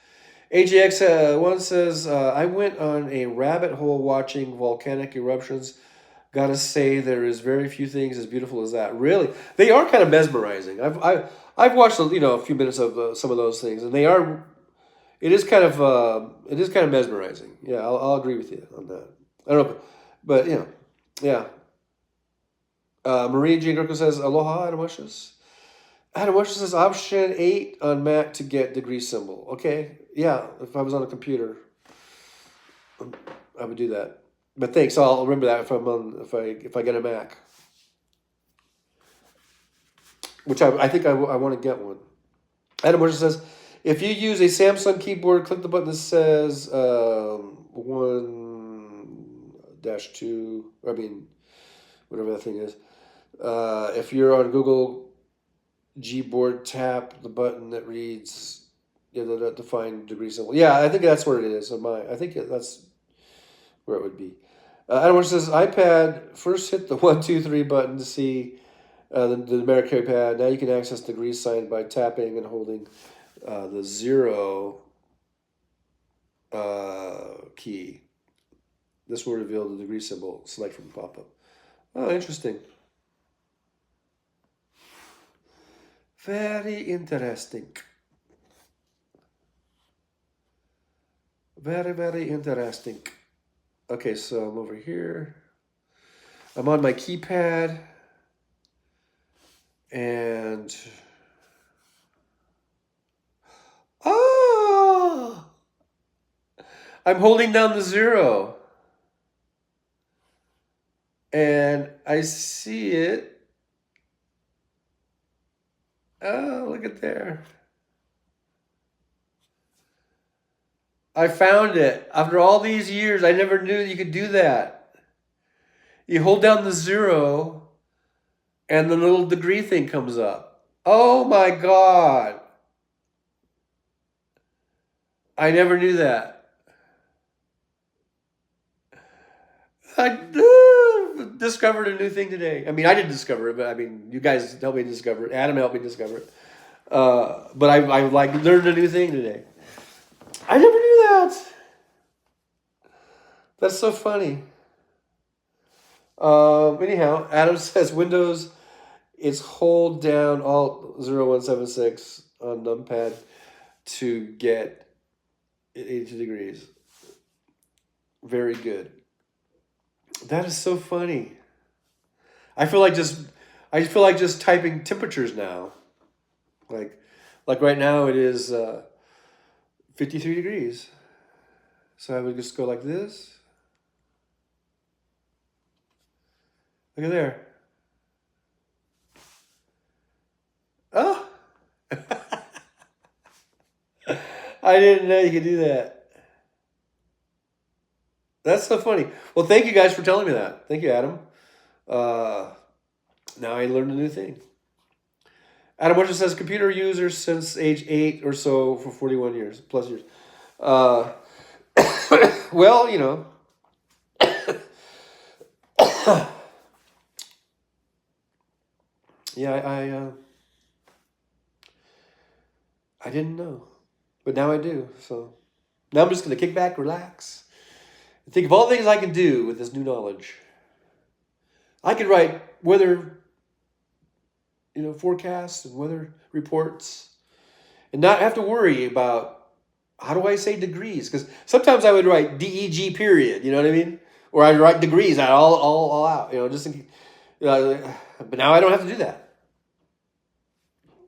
AJX one says, I went on a rabbit hole watching volcanic eruptions. Gotta say, there is very few things as beautiful as that. Really, they are kind of mesmerizing. I've watched a few minutes of some of those things, and they are. It is kind of mesmerizing. Yeah, I'll agree with you on that. I don't know, but yeah. Marie Jean Greco says, aloha, Adam Wishes. Adam Wishes says, option 8 on Mac to get degree symbol. Okay, yeah, if I was on a computer, I would do that. But thanks, I'll remember that if I get a Mac. Which I think I want to get one. Adam Wishes says, if you use a Samsung keyboard, click the button that says 1-2, whatever that thing is. If you're on Google Gboard, tap the button that reads to find degree symbol. Yeah, I think that's where it is on I think that's where it would be. Adam says, iPad, first hit the 1, 2, 3 button to see the numeric pad. Now you can access degree sign by tapping and holding the 0 key. This will reveal the degree symbol. Select from the pop-up. Oh, interesting. Very interesting. Very, very interesting. Okay, so I'm over here. I'm on my keypad. And... oh! I'm holding down the 0. And I see it. Oh, look at there. I found it. After all these years, I never knew you could do that. You hold down the 0, and the little degree thing comes up. Oh my God. I never knew that. I discovered a new thing today. I mean, I didn't discover it, but I mean, you guys helped me discover it. Adam helped me discover it. But I learned a new thing today. I never knew that. That's so funny. Anyhow, Adam says Windows, it's hold down Alt 0176 on numpad to get 82 degrees. Very good. That is so funny. I feel like just typing temperatures now. Like right now it is 53 degrees. So I would just go like this. Look at there. Oh. I didn't know you could do that. That's so funny. Well, thank you guys for telling me that. Thank you, Adam. Now I learned a new thing. Adam Witcher says computer user since age 8 or so for 41 years, plus years. Well, you know. Yeah, I didn't know. But now I do. So now I'm just going to kick back, relax, and think of all the things I can do with this new knowledge. I could write weather, forecasts and weather reports and not have to worry about how do I say degrees? Because sometimes I would write DEG period, you know what I mean? Or I'd write degrees out all out, just in, but now I don't have to do that.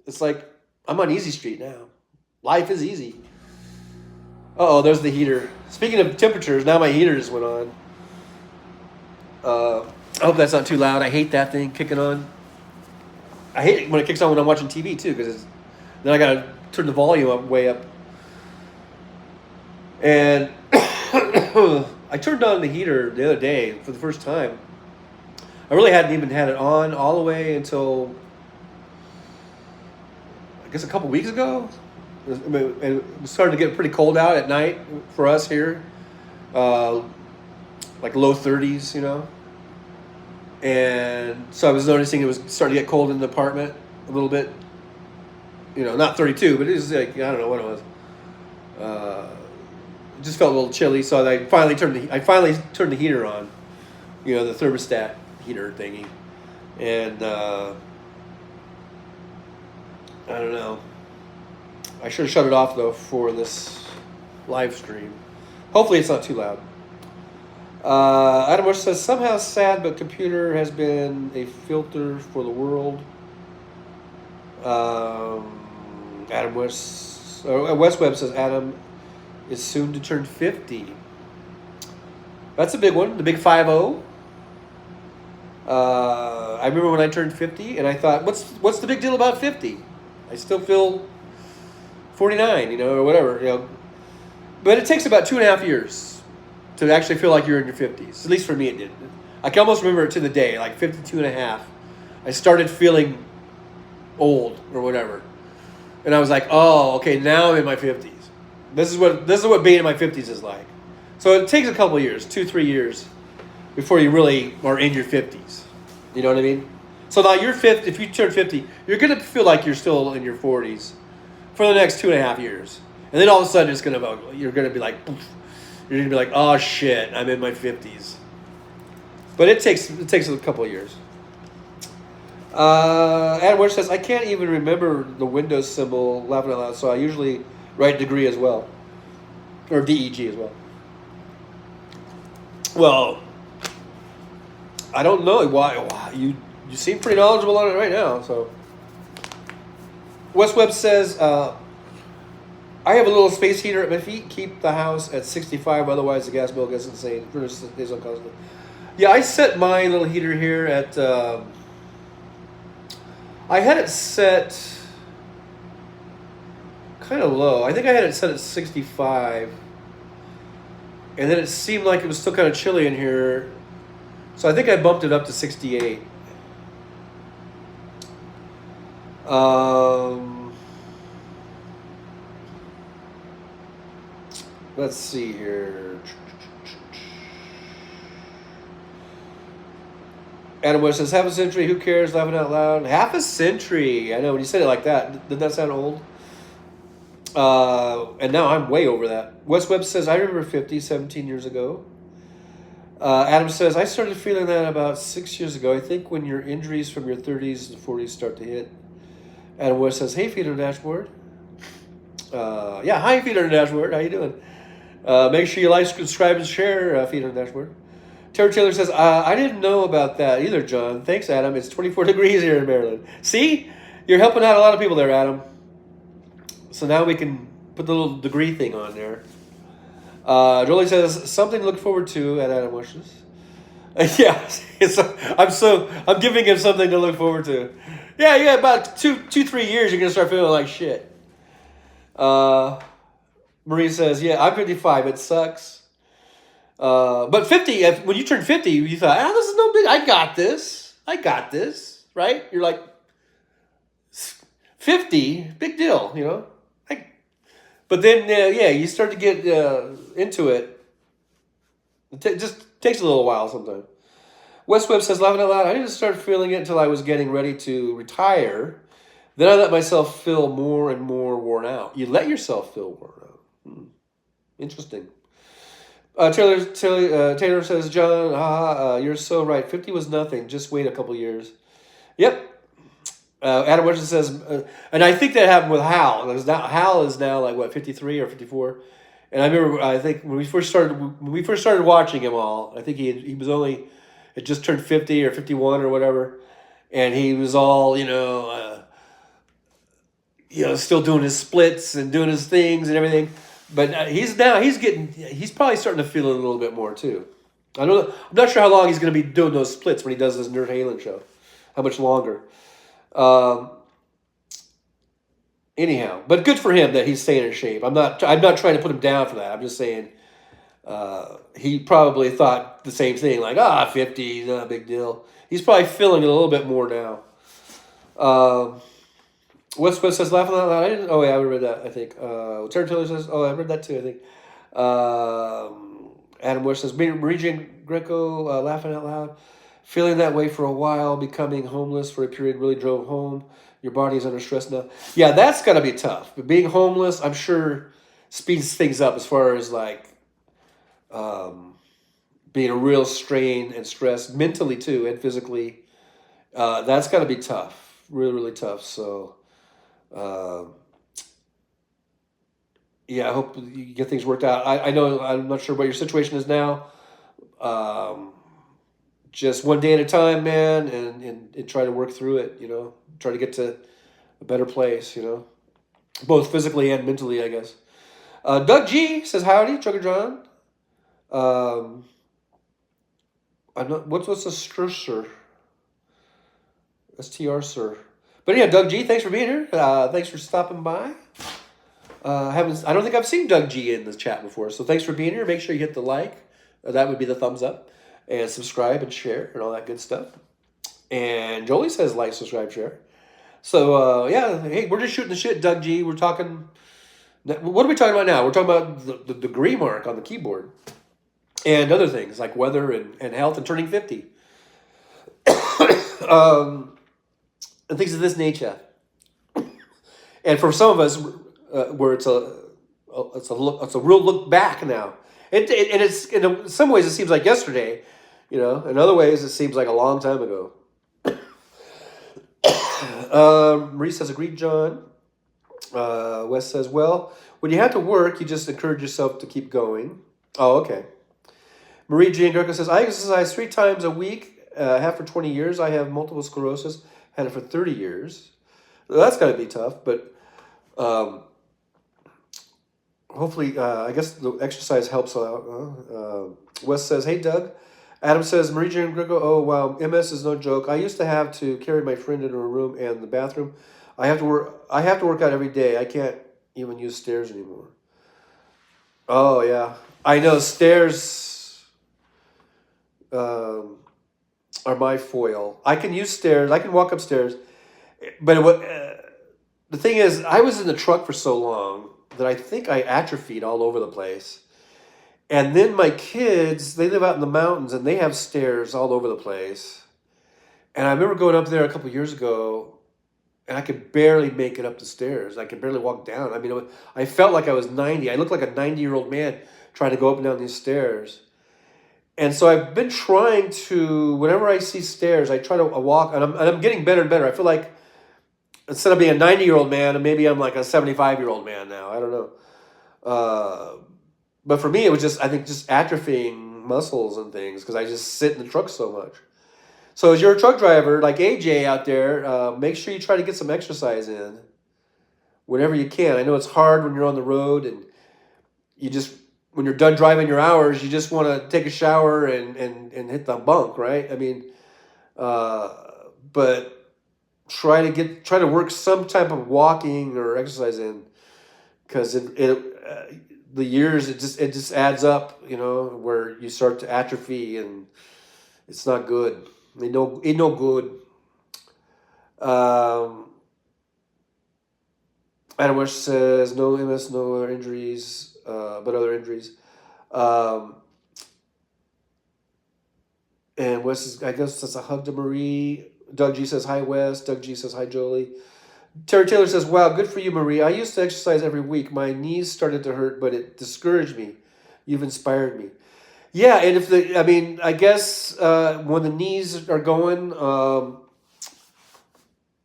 It's like I'm on easy street now. Life is easy. Uh-oh, there's the heater. Speaking of temperatures, now my heater just went on. I hope that's not too loud. I hate that thing kicking on. I hate it when it kicks on when I'm watching TV too, because then I gotta turn the volume way up. And I turned on the heater the other day for the first time. I really hadn't even had it on all the way until I guess a couple weeks ago. It was starting to get pretty cold out at night for us here, like low 30s, And so I was noticing it was starting to get cold in the apartment a little bit. Not 32, but it was like, I don't know what it was. It just felt a little chilly, so I finally turned the heater on, the thermostat heater thingy, and I don't know. I should have shut it off though for this live stream. Hopefully it's not too loud. Adam Bush says, somehow sad, but computer has been a filter for the world. Adam West Webb says Adam is soon to turn 50. That's a big one, the big 50. I remember when I turned 50 and I thought, what's the big deal about 50? I still feel 49, or whatever, But it takes about 2.5 years to actually feel like you're in your 50s. At least for me it did. I can almost remember it to the day, like 52 and a half. I started feeling old or whatever. And I was like, oh, okay, now I'm in my 50s. This is what being in my 50s is like. So it takes a couple of years, 2-3 years, before you really are in your 50s. You know what I mean? So now you're 50, if you turn 50, you're going to feel like you're still in your 40s for the next 2.5 years. And then all of a sudden you're going to be like, poof. You're going to be like, oh shit, I'm in my 50s. But it takes a couple of years. Adam Witch says, I can't even remember the Windows symbol, laughing out loud, so I usually write degree as well. Or DEG as well. Well, I don't know why you seem pretty knowledgeable on it right now. So, West Webb says, I have a little space heater at my feet. Keep the house at 65, otherwise the gas bill gets insane. Yeah, I set my little heater here at. I had it set kind of low. I think I had it set at 65. And then it seemed like it was still kind of chilly in here. So I think I bumped it up to 68. Let's see here. Adam West says, half a century, who cares? Laughing out loud. Half a century. I know, when you said it like that, didn't that sound old? And now I'm way over that. West Webb says, I remember 50, 17 years ago. Adam says, I started feeling that about 6 years ago. I think when your injuries from your 30s and 40s start to hit. Adam West says, hey, Feet on the Dashboard. Yeah, hi, Feet on the Dashboard. How you doing? Make sure you like, subscribe, and share. Feed on the dashboard. Terry Taylor says, I didn't know about that either, John. Thanks, Adam. It's 24 degrees here in Maryland. See? You're helping out a lot of people there, Adam. So now we can put the little degree thing on there. Jolie says, something to look forward to at Adam Wishes. Yeah, I'm giving him something to look forward to. Yeah, about 3 years, you're going to start feeling like shit. Marie says, yeah, I'm 55. It sucks. But 50, when you turn 50, you thought, this is no big, I got this, right? You're like, 50, big deal, you know? But then, you start to get into it. It just takes a little while sometimes. West Webb says, laughing out loud, I didn't start feeling it until I was getting ready to retire. Then I let myself feel more and more worn out. You let yourself feel worn out. Interesting. Taylor says, John, you're so right. 50 was nothing. Just wait a couple years. Yep. Adam Webster says, and I think that happened with Hal. Hal is now like what, 53 or 54. And I remember, I think when we first started watching him all, I think he was only had just turned 50 or 51 or whatever, and he was all still doing his splits and doing his things and everything. But he's probably starting to feel it a little bit more too. I'm not sure how long he's going to be doing those splits when he does this Nerd Halen show. How much longer? Anyhow, but good for him that he's staying in shape. I'm not trying to put him down for that. I'm just saying he probably thought the same thing, like 50, not a big deal. He's probably feeling it a little bit more now. West says, laughing out loud. I read that, I think. Terry Taylor says, I read that too, I think. Adam Bush says, Marie Jane Greco, laughing out loud. Feeling that way for a while, becoming homeless for a period really drove home. Your body's under stress now. Yeah, that's got to be tough. But being homeless, I'm sure, speeds things up as far as like being a real strain and stress, mentally too, and physically. That's got to be tough. Really, really tough. So, I hope you get things worked out. I know I'm not sure what your situation is now. Just one day at a time, man, and try to work through it, try to get to a better place, both physically and mentally, I guess. Doug G says, howdy, Trucker John. What's the STR, STR, sir. But yeah, Doug G, thanks for being here. Thanks for stopping by. I don't think I've seen Doug G in this chat before, so thanks for being here. Make sure you hit the like. That would be the thumbs up. And subscribe and share and all that good stuff. And Jolie says like, subscribe, share. So, hey, we're just shooting the shit, Doug G. We're talking... What are we talking about now? We're talking about the degree mark on the keyboard. And other things like weather and health and turning 50. And things of this nature. And for some of us, where it's a real look back now. And it's in some ways it seems like yesterday. In other ways, it seems like a long time ago. Marie says, agreed, John. Wes says, well, when you have to work, you just encourage yourself to keep going. Oh, okay. Marie Jean Greco says, I exercise 3 times a week, have for 20 years. I have multiple sclerosis, had it for 30 years. Well, that's got to be tough, but hopefully, I guess the exercise helps out. Wes says, hey, Doug. Adam says, Marie Jane Greco, oh, wow, MS is no joke. I used to have to carry my friend into her room and the bathroom. I have to work out every day. I can't even use stairs anymore. Oh, yeah. I know stairs are my foil. I can use stairs. I can walk upstairs. But the thing is, I was in the truck for so long that I think I atrophied all over the place. And then my kids, they live out in the mountains, and they have stairs all over the place. And I remember going up there a couple of years ago, and I could barely make it up the stairs. I could barely walk down. I mean, I felt like I was 90. I looked like a 90-year-old man trying to go up and down these stairs. And so I've been trying to, whenever I see stairs, I try to walk, and I'm getting better and better. I feel like instead of being a 90-year-old man, maybe I'm like a 75-year-old man now. I don't know. But for me, it was just, I think, just atrophying muscles and things because I just sit in the truck so much. So as you're a truck driver, like AJ out there, make sure you try to get some exercise in whenever you can. I know it's hard when you're on the road and you just, when you're done driving your hours, you just want to take a shower and hit the bunk, right? I mean, uh, but try to work some type of walking or exercise in because the years it just adds up, where you start to atrophy and it's not good. It no good. Um, Adam West says no MS, no other injuries, but other injuries. Um, and Wes is, I guess that's a hug to Marie. Doug G says hi Wes. Doug G says hi Jolie. Terry Taylor says, wow, good for you, Marie. I used to exercise every week. My knees started to hurt, but it discouraged me. You've inspired me. Yeah, and I mean, I guess when the knees are going,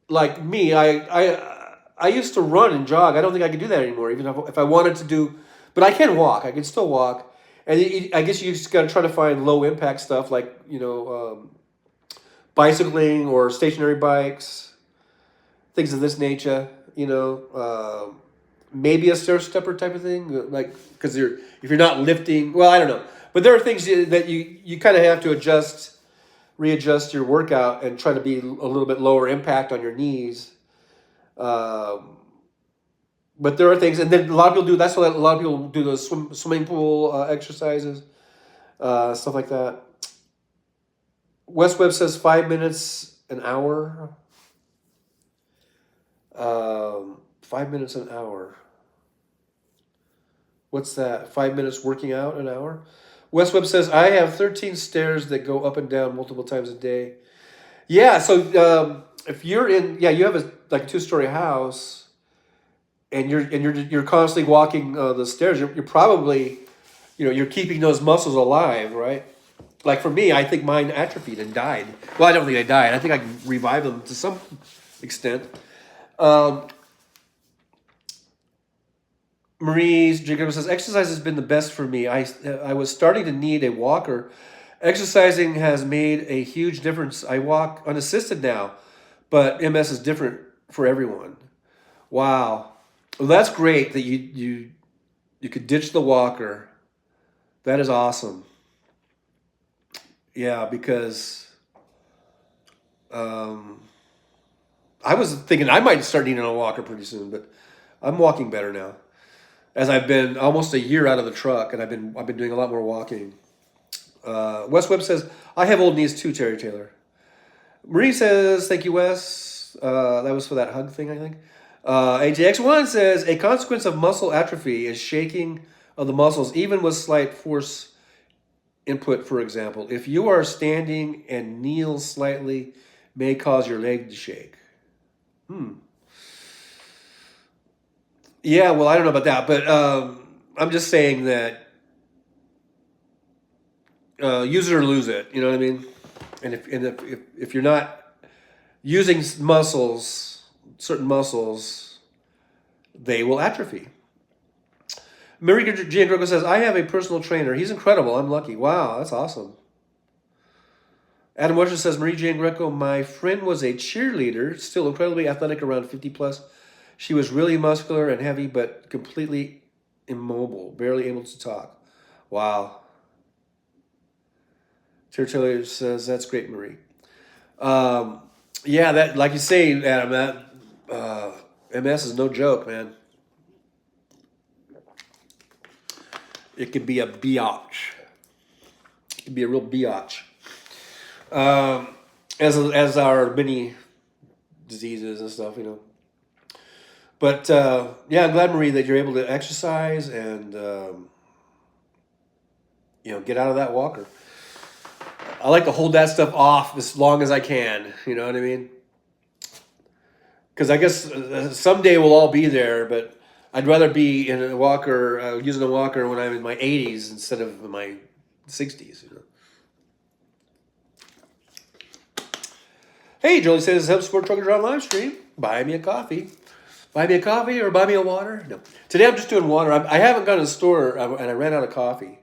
like me, I used to run and jog. I don't think I can do that anymore, even if I wanted to do. But I can walk. I can still walk, and I guess you just got to try to find low impact stuff like bicycling or stationary bikes, things of this nature. Maybe a stair stepper type of thing, like because if you're not lifting. Well, I don't know, but there are things that you kind of have to readjust your workout and try to be a little bit lower impact on your knees. Um, but there are things, and then a lot of people do. That's what a lot of people do. Those swimming pool exercises, stuff like that. West Webb says 5 minutes an hour. 5 minutes an hour. What's that? 5 minutes working out an hour? West Webb says I have 13 stairs that go up and down multiple times a day. Yeah, so if you're you have like a 2-story house, and you're constantly walking the stairs. You're probably, you're keeping those muscles alive, right? Like for me, I think mine atrophied and died. Well, I don't think they died. I think I can revive them to some extent. Marie Jacob says exercise has been the best for me. I was starting to need a walker. Exercising has made a huge difference. I walk unassisted now, but MS is different for everyone. Wow. Well, that's great that you could ditch the walker. That is awesome. Yeah, because um, I was thinking I might start needing a walker pretty soon, but I'm walking better now. As I've been almost a year out of the truck, and I've been doing a lot more walking. Wes Webb says I have old knees too. Terry Taylor. Marie says thank you, Wes. That was for that hug thing, I think. AJX1 says a consequence of muscle atrophy is shaking of the muscles, even with slight force input. For example, if you are standing and kneel slightly, may cause your leg to shake. Yeah, well, I don't know about that, but I'm just saying that use it or lose it. You know what I mean? And if you're not using certain muscles, they will atrophy. Mary Giangroco says, I have a personal trainer. He's incredible. I'm lucky. Wow, that's awesome. Adam Webster says, Marie Jane Greco, my friend was a cheerleader, still incredibly athletic, around 50 plus. She was really muscular and heavy, but completely immobile, barely able to talk. Wow. Terry says, that's great, Marie. Yeah, that, like you say, Adam, that MS is no joke, man. It could be a biatch. It could be a real biatch. As our many diseases and stuff, But yeah, I'm glad, Marie, that you're able to exercise and get out of that walker. I like to hold that stuff off as long as I can. You know what I mean? Because I guess someday we'll all be there, but I'd rather be in a walker, using a walker when I'm in my 80s instead of in my 60s. Hey, Jolie says, help support truckers on Livestream. Buy me a coffee. Buy me a coffee or buy me a water? No. Today I'm just doing water. I haven't gone to the store and I ran out of coffee.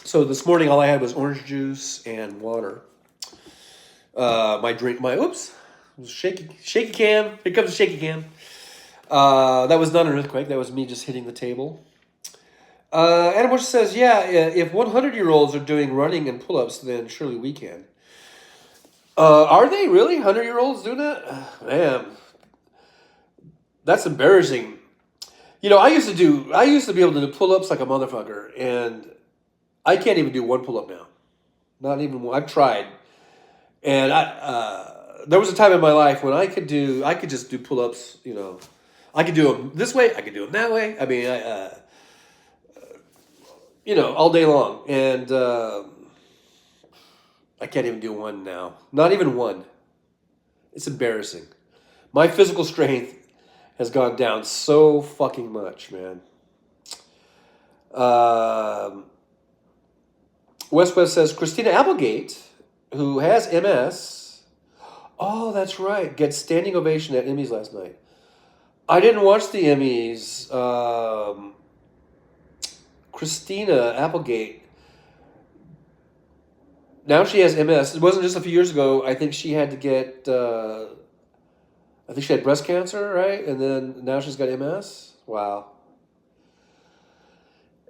So this morning all I had was orange juice and water. Oops, shaky cam. Here comes the shaky cam. That was not an earthquake. That was me just hitting the table. Adam Bush says, yeah, if 100-year-olds are doing running and pull-ups, then surely we can. Are they really 100-year-olds doing that? Man, that's embarrassing. You know, I used to be able to do pull-ups like a motherfucker, and I can't even do one pull-up now. Not even one. I've tried. And there was a time in my life when I could just do pull-ups, you know. I could do them this way, I could do them that way. I mean, you know, all day long. And I can't even do one now. Not even one. It's embarrassing. My physical strength has gone down so fucking much, man. West says, Christina Applegate, who has MS. Oh, that's right. Gets standing ovation at Emmys last night. I didn't watch the Emmys. Christina Applegate. Now she has MS. It wasn't just a few years ago. I think she had to get... I think she had breast cancer, right? And then now she's got MS? Wow.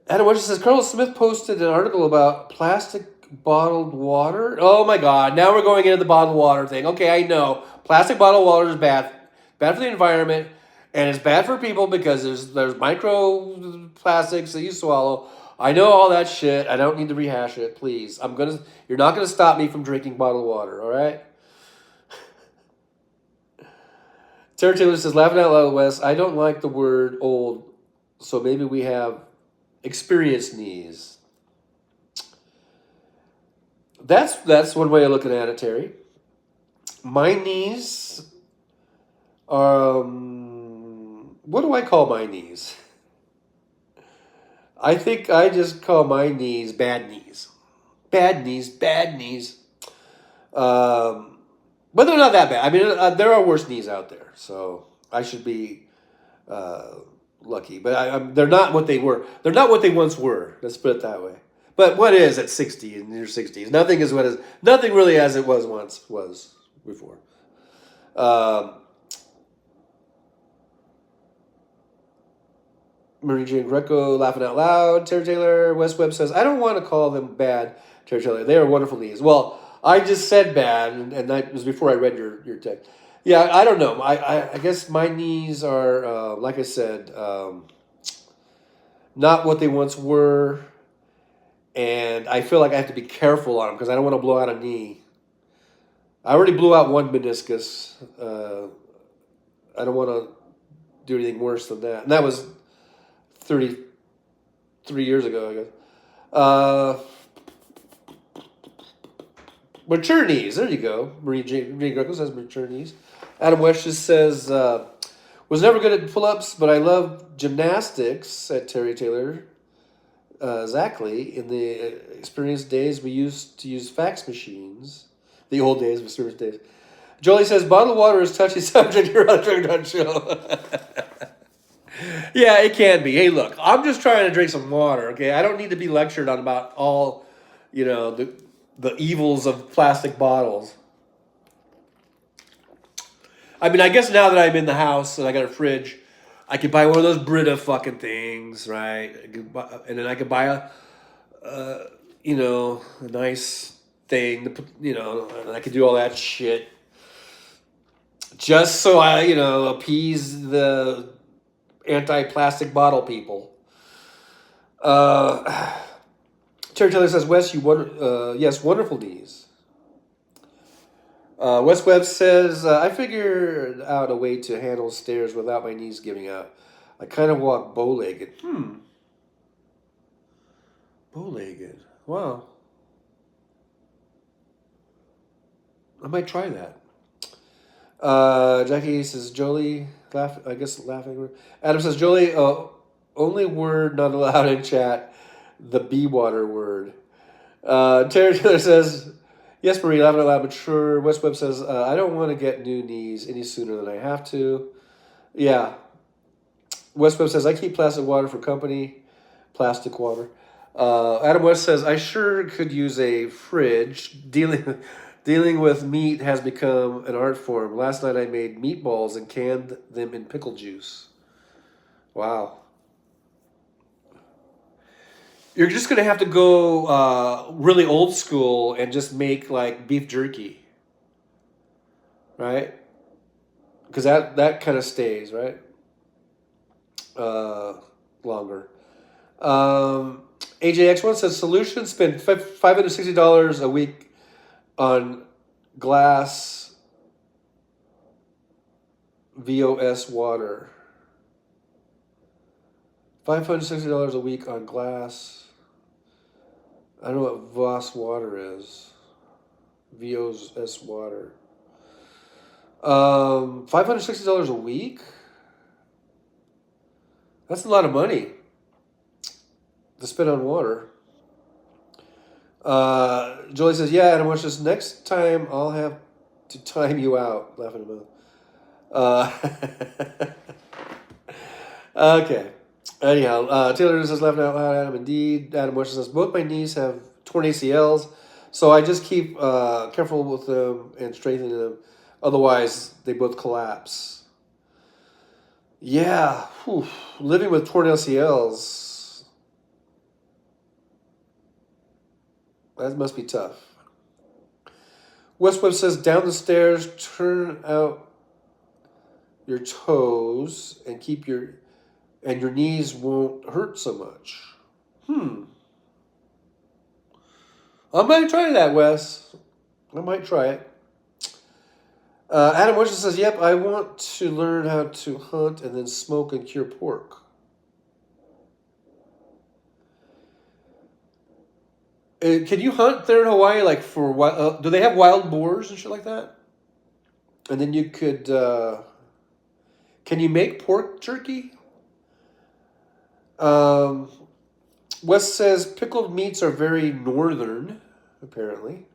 Adam Webster says, Carlos Smith posted an article about plastic bottled water. Oh my God, now we're going into the bottled water thing. Okay, I know. Plastic bottled water is bad. Bad for the environment, and it's bad for people because there's microplastics that you swallow. I know all that shit. I don't need to rehash it, please. You're not gonna stop me from drinking bottled water, all right? Tara Taylor says, laughing out loud, Wes, I don't like the word old, so maybe we have experienced knees. That's one way of looking at it, Terry. My knees are, what do I call my knees? I think I just call my knees bad knees. Bad knees. But they're not that bad. I mean, there are worse knees out there, so I should be lucky. But they're not what they were. They're not what they once were. Let's put it that way. But what is at 60 in your 60s? Nothing really as it was before. Marie Jane Greco laughing out loud. Terry Taylor, Wes Webb says, I don't want to call them bad, Terry Taylor. They are wonderful knees. Well, I just said bad, and that was before I read your text. Yeah, I don't know. I guess my knees are, like I said, not what they once were. And I feel like I have to be careful on them because I don't want to blow out a knee. I already blew out one meniscus. I don't want to do anything worse than that. And that was 33 years ago, I guess. Mature knees. There you go. Marie Greco says mature knees. Adam West just says, was never good at pull-ups, but I love gymnastics at Terry Taylor. Exactly. In the experienced days, we used to use fax machines. The old days, experienced days. Jolie says, bottled water is touchy subject. You're on Drink Show. Yeah, it can be. Hey, look, I'm just trying to drink some water, okay? I don't need to be lectured on about all, the evils of plastic bottles. I mean, I guess now that I'm in the house and I got a fridge, I could buy one of those Brita fucking things, right? And then I could buy a nice thing, and I could do all that shit. Just so I, appease the anti-plastic bottle people. Terry Taylor says, Wes, yes, wonderful knees. Wes Webb says, I figured out a way to handle stairs without my knees giving out. I kind of walk bow-legged. Bow-legged. Wow. I might try that. Jackie says, Jolie, laughing. Adam says, Jolie, only word not allowed in chat, the bee water word. Terry Taylor says, Yes, Marie, laughing out loud, mature. West Webb says, I don't want to get new knees any sooner than I have to. Yeah. West Webb says, I keep plastic water for company. Plastic water. Adam West says, I sure could use a fridge. Dealing with meat has become an art form. Last night I made meatballs and canned them in pickle juice. Wow. You're just gonna have to go really old school and just make like beef jerky, right? Because that kind of stays, right? Longer. AJX1 says solution spend $560 a week on glass VOS water. $560 a week on glass. I don't know what VOS water is. VOS water. $560 a week? That's a lot of money to spend on water. Jolie says, yeah, Adam, watch this. Next time I'll have to time you out. Laughing about. Okay. Anyhow, Taylor says, laughing out loud, Adam, indeed. Adam West says, both my knees have torn ACLs, so I just keep careful with them and strengthening them. Otherwise, they both collapse. Yeah. Whew. Living with torn ACLs, that must be tough. West Webb says, down the stairs, turn out your toes and your knees won't hurt so much. I might try that, Wes. I might try it. Adam Wishon says, yep, I want to learn how to hunt and then smoke and cure pork. Can you hunt there in Hawaii, like for do they have wild boars and shit like that? And then you could, can you make pork jerky? Wes says pickled meats are very northern, apparently.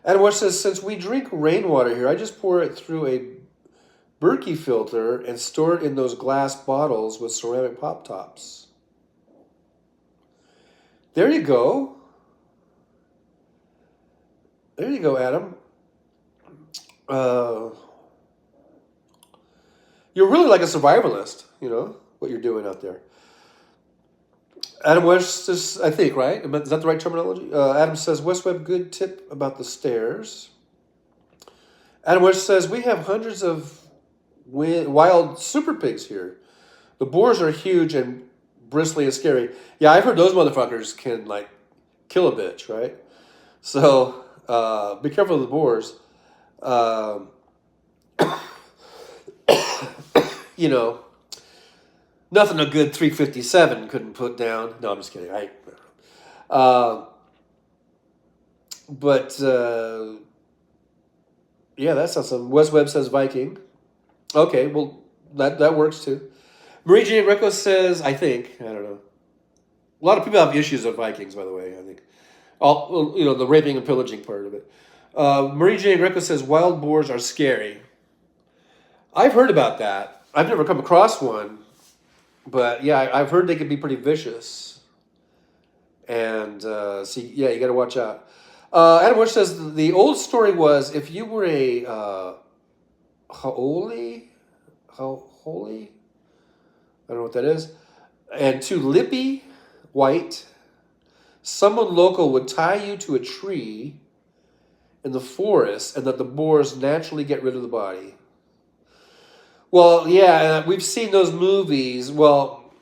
Adam West says, since we drink rainwater here, I just pour it through a Berkey filter and store it in those glass bottles with ceramic pop tops. There you go. There you go, Adam. You're really like a survivalist, you know, what you're doing out there. Adam West is, I think, right? Is that the right terminology? Adam says, West Webb, good tip about the stairs. Adam West says, we have hundreds of wild super pigs here. The boars are huge and bristly and scary. Yeah, I've heard those motherfuckers can, like, kill a bitch, right? So, be careful of the boars. You know, nothing a good 357 couldn't put down. No, I'm just kidding. Yeah, that's awesome. Wes Webb says Viking. Okay, well, that works too. Marie Jane Rico says, I think, I don't know. A lot of people have issues with Vikings, by the way, I think. The raping and pillaging part of it. Marie Jane Rico says, wild boars are scary. I've heard about that. I've never come across one. But yeah, I've heard they can be pretty vicious. And you got to watch out. Adam West says the old story was if you were a holy, I don't know what that is, and too lippy, white, someone local would tie you to a tree in the forest, and that the boars naturally get rid of the body. Well, yeah, we've seen those movies. Well,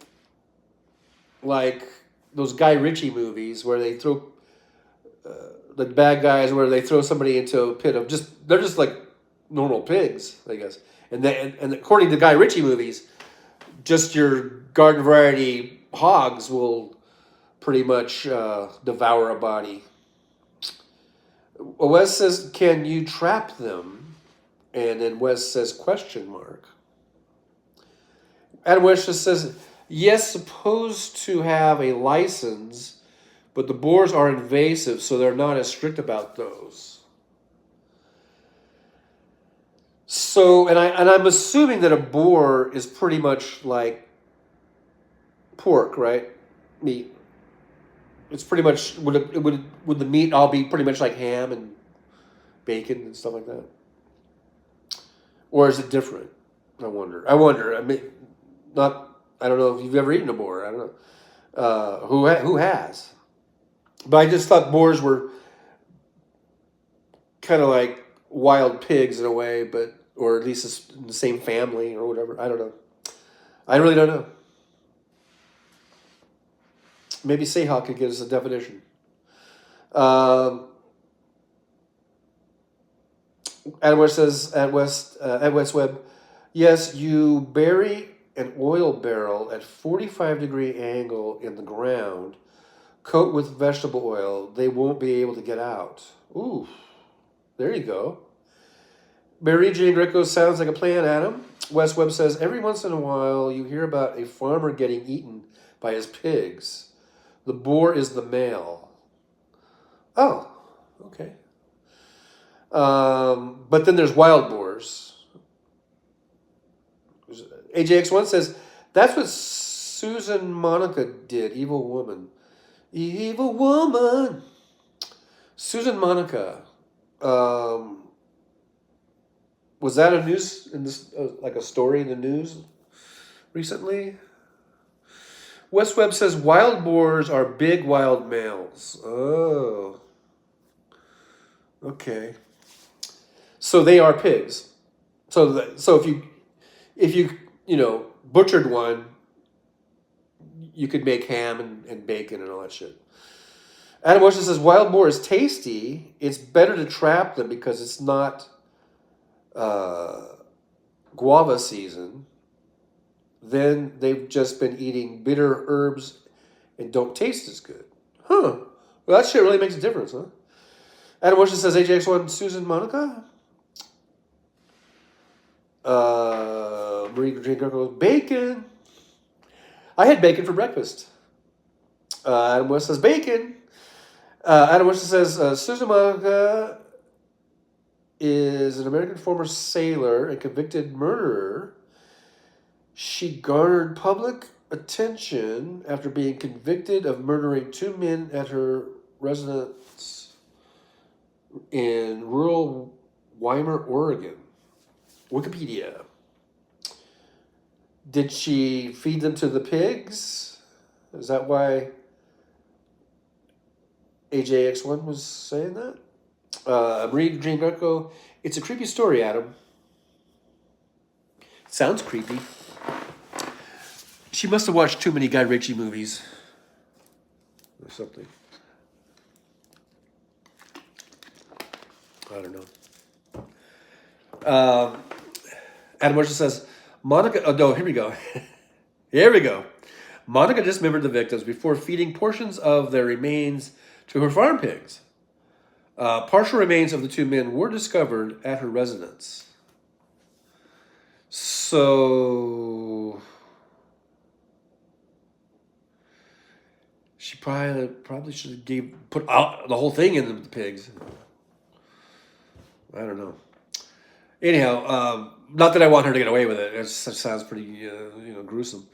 like those Guy Ritchie movies where they throw the bad guys, where they throw somebody into a pit of they're just like normal pigs, I guess. And according to Guy Ritchie movies, just your garden variety hogs will pretty much devour a body. Wes says, "Can you trap them?" And then Wes says, question mark. Adam West just says, yes, supposed to have a license, but the boars are invasive, so they're not as strict about those. So, and I'm assuming that a boar is pretty much like pork, right? Meat. It's pretty much would the meat all be pretty much like ham and bacon and stuff like that, or is it different? I wonder. I mean, not. I don't know if you've ever eaten a boar. I don't know. Who has? But I just thought boars were kind of like wild pigs in a way, but or at least in the same family or whatever. I don't know. I really don't know. Maybe Seahawk could give us a definition. Adam West says at West Web, yes, you bury an oil barrel at 45-degree angle in the ground, coat with vegetable oil. They won't be able to get out. Ooh, there you go. Mary Jane Greco sounds like a plan, Adam. West Webb says, every once in a while you hear about a farmer getting eaten by his pigs. The boar is the male. Oh, okay. But then there's wild boars. AJX1 says, that's what Susan Monica did, evil woman. Evil woman. Susan Monica. Was that a news in this like a story in the news recently? West Webb says wild boars are big wild males. Oh, okay. So they are pigs. So if you butchered one, you could make ham and bacon and all that shit. Adam Washington says wild boar is tasty. It's better to trap them because it's not guava season. Then they've just been eating bitter herbs and don't taste as good. Huh. Well, that shit really makes a difference, huh? Adam Washington says AJX1 Susan Monica. Marie Jane Greco goes, bacon. I had bacon for breakfast. Adam West says bacon. Adam West says Susan Monica is an American former sailor and convicted murderer. She garnered public attention after being convicted of murdering 2 men at her residence in rural Weimar, Oregon. Wikipedia. Did she feed them to the pigs? Is that why AJX1 was saying that? Marie Jane Greco, it's a creepy story, Adam. Sounds creepy. She must have watched too many Guy Ritchie movies. Or something. I don't know. Adam Marshall says, Monica, oh no, here we go. Here we go. Monica dismembered the victims before feeding portions of their remains to her farm pigs. Partial remains of the 2 men were discovered at her residence. So she probably should have put out the whole thing in the pigs. I don't know. Anyhow, not that I want her to get away with it. It sounds pretty, gruesome.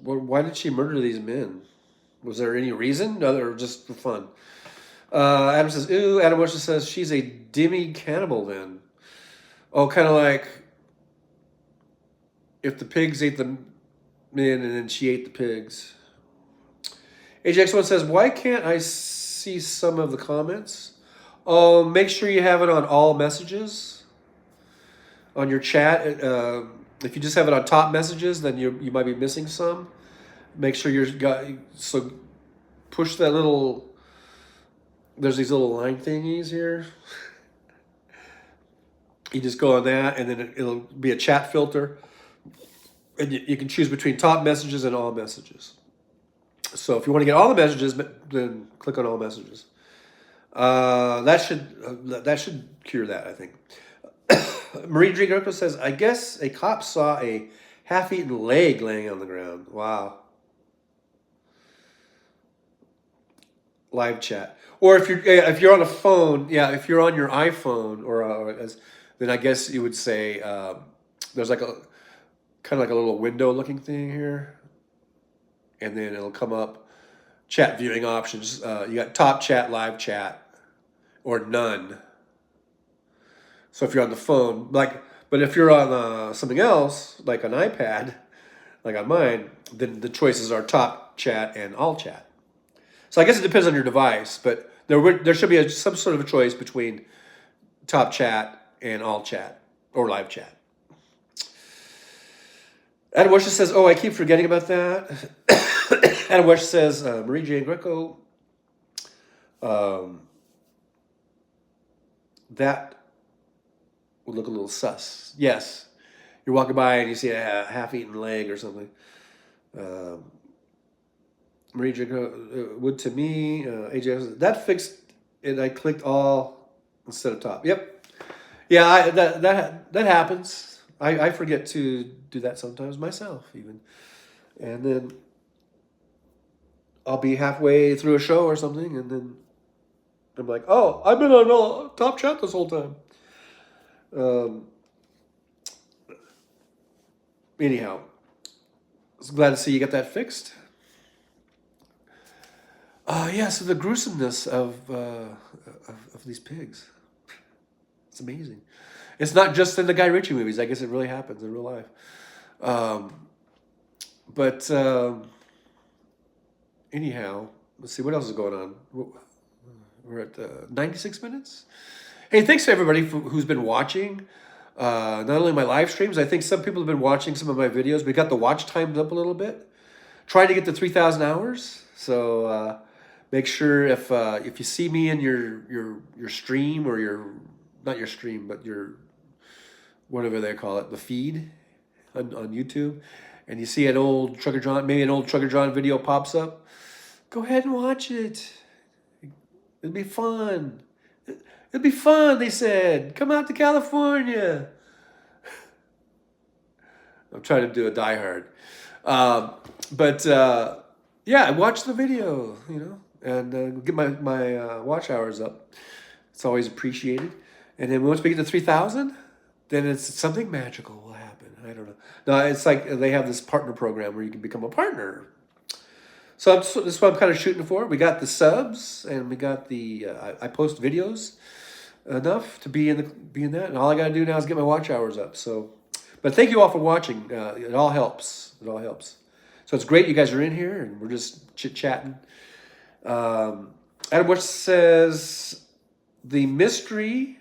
Why did she murder these men? Was there any reason? Or just for fun? Adam says, ooh, Adam Washington says, she's a demi-cannibal then. Oh, kind of like if the pigs ate the men and then she ate the pigs. AJX1 says, why can't I see some of the comments? Oh, make sure you have it on all messages on your chat. If you just have it on top messages, then you might be missing some. Make sure so push that little. There's these little line thingies here. You just go on that, and then it'll be a chat filter, and you can choose between top messages and all messages. So if you want to get all the messages, then click on all messages. That should cure that, I think. Marie Drigo says, I guess a cop saw a half-eaten leg laying on the ground. Wow. live chat. Or if you're on a phone, yeah, if you're on your iPhone then I guess you would say there's like a kind of like a little window looking thing here, and then it'll come up chat viewing options. You got top chat, live chat, or none. So if you're on the phone, but if you're on something else, like an iPad, like on mine, then the choices are top chat and all chat. So I guess it depends on your device, but there should be some sort of a choice between top chat and all chat or live chat. Adam Wesh says, "Oh, I keep forgetting about that." Adam Wesh says, "Marie Jane Greco, um, that would look a little sus." Yes, you're walking by and you see a half-eaten leg or something. Um, Marie Jane Greco would to me. AJ says, that fixed it. I clicked all instead of top. Yep. Yeah, that happens. I forget to do that sometimes myself, even, and then I'll be halfway through a show or something, and then I'm like, "Oh, I've been on top chat this whole time." Um, Anyhow, I was glad to see you got that fixed. Yeah. So the gruesomeness of these pigs, it's amazing. It's not just in the Guy Ritchie movies. I guess it really happens in real life. Um, but anyhow, let's see what else is going on. We're at 96 minutes. Hey, thanks to everybody who's been watching. Not only my live streams, I think some people have been watching some of my videos. We got the watch times up a little bit. Trying to get to 3,000 hours. So make sure if you see me in your stream or not your stream, but your whatever they call it, the feed on YouTube, and you see an old Trucker John, maybe an old Trucker John video pops up, go ahead and watch it. It'll be fun. It'll be fun, they said. Come out to California. I'm trying to do a Die Hard. But yeah, watch the video, and get my watch hours up. It's always appreciated. And then once we get to 3,000, then it's something magical will happen. I don't know. No, it's like they have this partner program where you can become a partner. So this is what I'm kind of shooting for. We got the subs, and we got the I post videos enough to be in that, and all I got to do now is get my watch hours up. So, but thank you all for watching. It all helps. It all helps. So it's great you guys are in here, and we're just chit chatting. Adam Bush says the mystery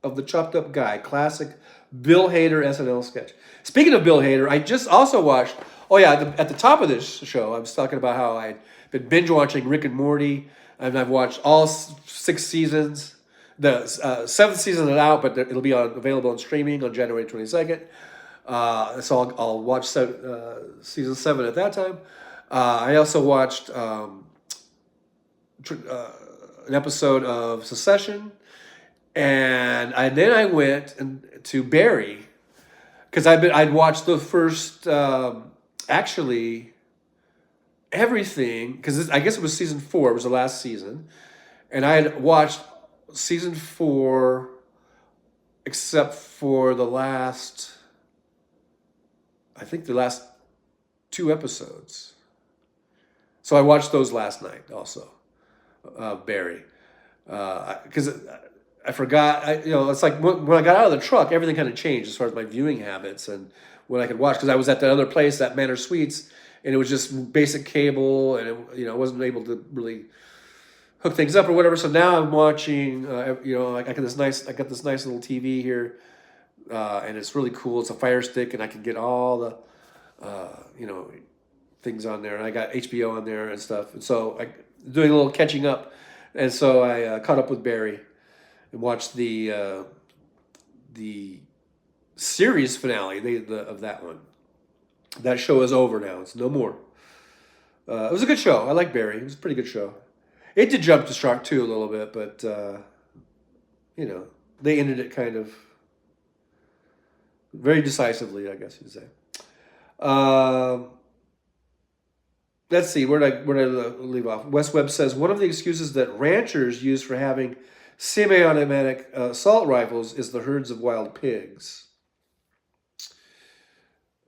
of the chopped up guy, classic Bill Hader SNL sketch. Speaking of Bill Hader, I just also watched. Oh yeah, at the top of this show, I was talking about how I'd been binge watching Rick and Morty, and I've watched all 6 seasons. The 7th season is out, but it'll be available on streaming on January 22nd. So I'll watch season 7 at that time. I also watched an episode of Succession, and then I went to Barry because I'd watched the first actually everything, because I guess it was season 4. It was the last season, and I had watched season 4 except for the last. I think the last 2 episodes. So I watched those last night also, Barry, because I forgot. It's like when I got out of the truck, everything kind of changed as far as my viewing habits and what I could watch. Because I was at that other place, that Manor Suites, and it was just basic cable, and I wasn't able to really hook things up or whatever. So now I'm watching. I got this nice little TV here. And it's really cool. It's a Fire Stick, and I can get all the, things on there. And I got HBO on there and stuff. And so I doing a little catching up, and so I caught up with Barry and watched the series finale of that one. That show is over now. It's no more. It was a good show. I like Barry. It was a pretty good show. It did jump to shark too a little bit, but they ended it kind of very decisively, I guess you'd say. let's see, where did I leave off? Wes Webb says one of the excuses that ranchers use for having semi-automatic assault rifles is the herds of wild pigs.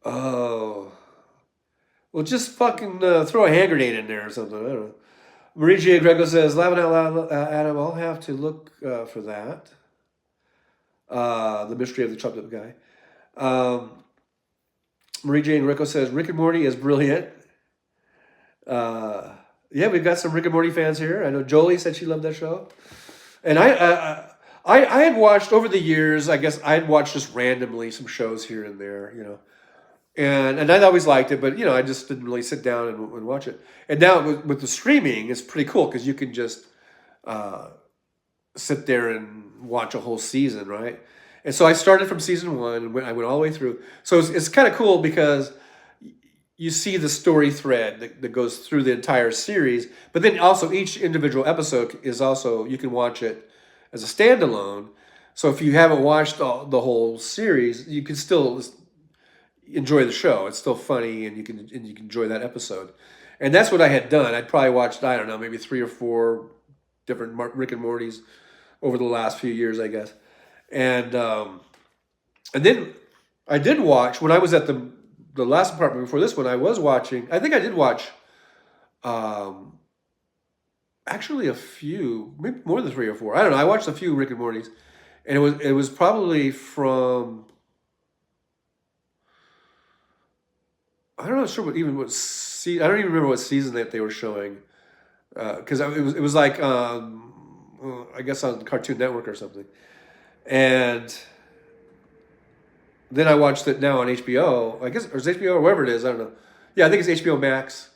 Oh, well, just fucking throw a hand grenade in there or something. I don't know. Marie G. Greco says, laughing out loud, Adam, I'll have to look for that. The mystery of the chopped up guy. Marie Jane Greco says, Rick and Morty is brilliant. Yeah, we've got some Rick and Morty fans here. I know Jolie said she loved that show. And I had watched over the years, I guess I had watched just randomly some shows here and there, you know. And I always liked it, but, you know, I just didn't really sit down and watch it. And now with the streaming, it's pretty cool because you can just sit there and watch a whole season, right? And so I started from season 1 and I went all the way through. So it's kind of cool because you see the story thread that goes through the entire series, but then also each individual episode is also, you can watch it as a standalone. So if you haven't watched the whole series, you can still enjoy the show. It's still funny, and you can enjoy that episode. And that's what I had done. I'd probably watched, I don't know, maybe 3 or 4 different Rick and Mortys over the last few years, I guess. And then I did watch, when I was at the last apartment before this one, I was watching, I think I did watch actually a few, maybe more than 3 or 4. I don't know. I watched a few Rick and Mortys, and it was probably from, I don't know sure what I don't even remember what season that they were showing, because it was like I guess on Cartoon Network or something, and then I watched it now on HBO. I guess or it's HBO or wherever it is. I don't know. Yeah, I think it's HBO Max.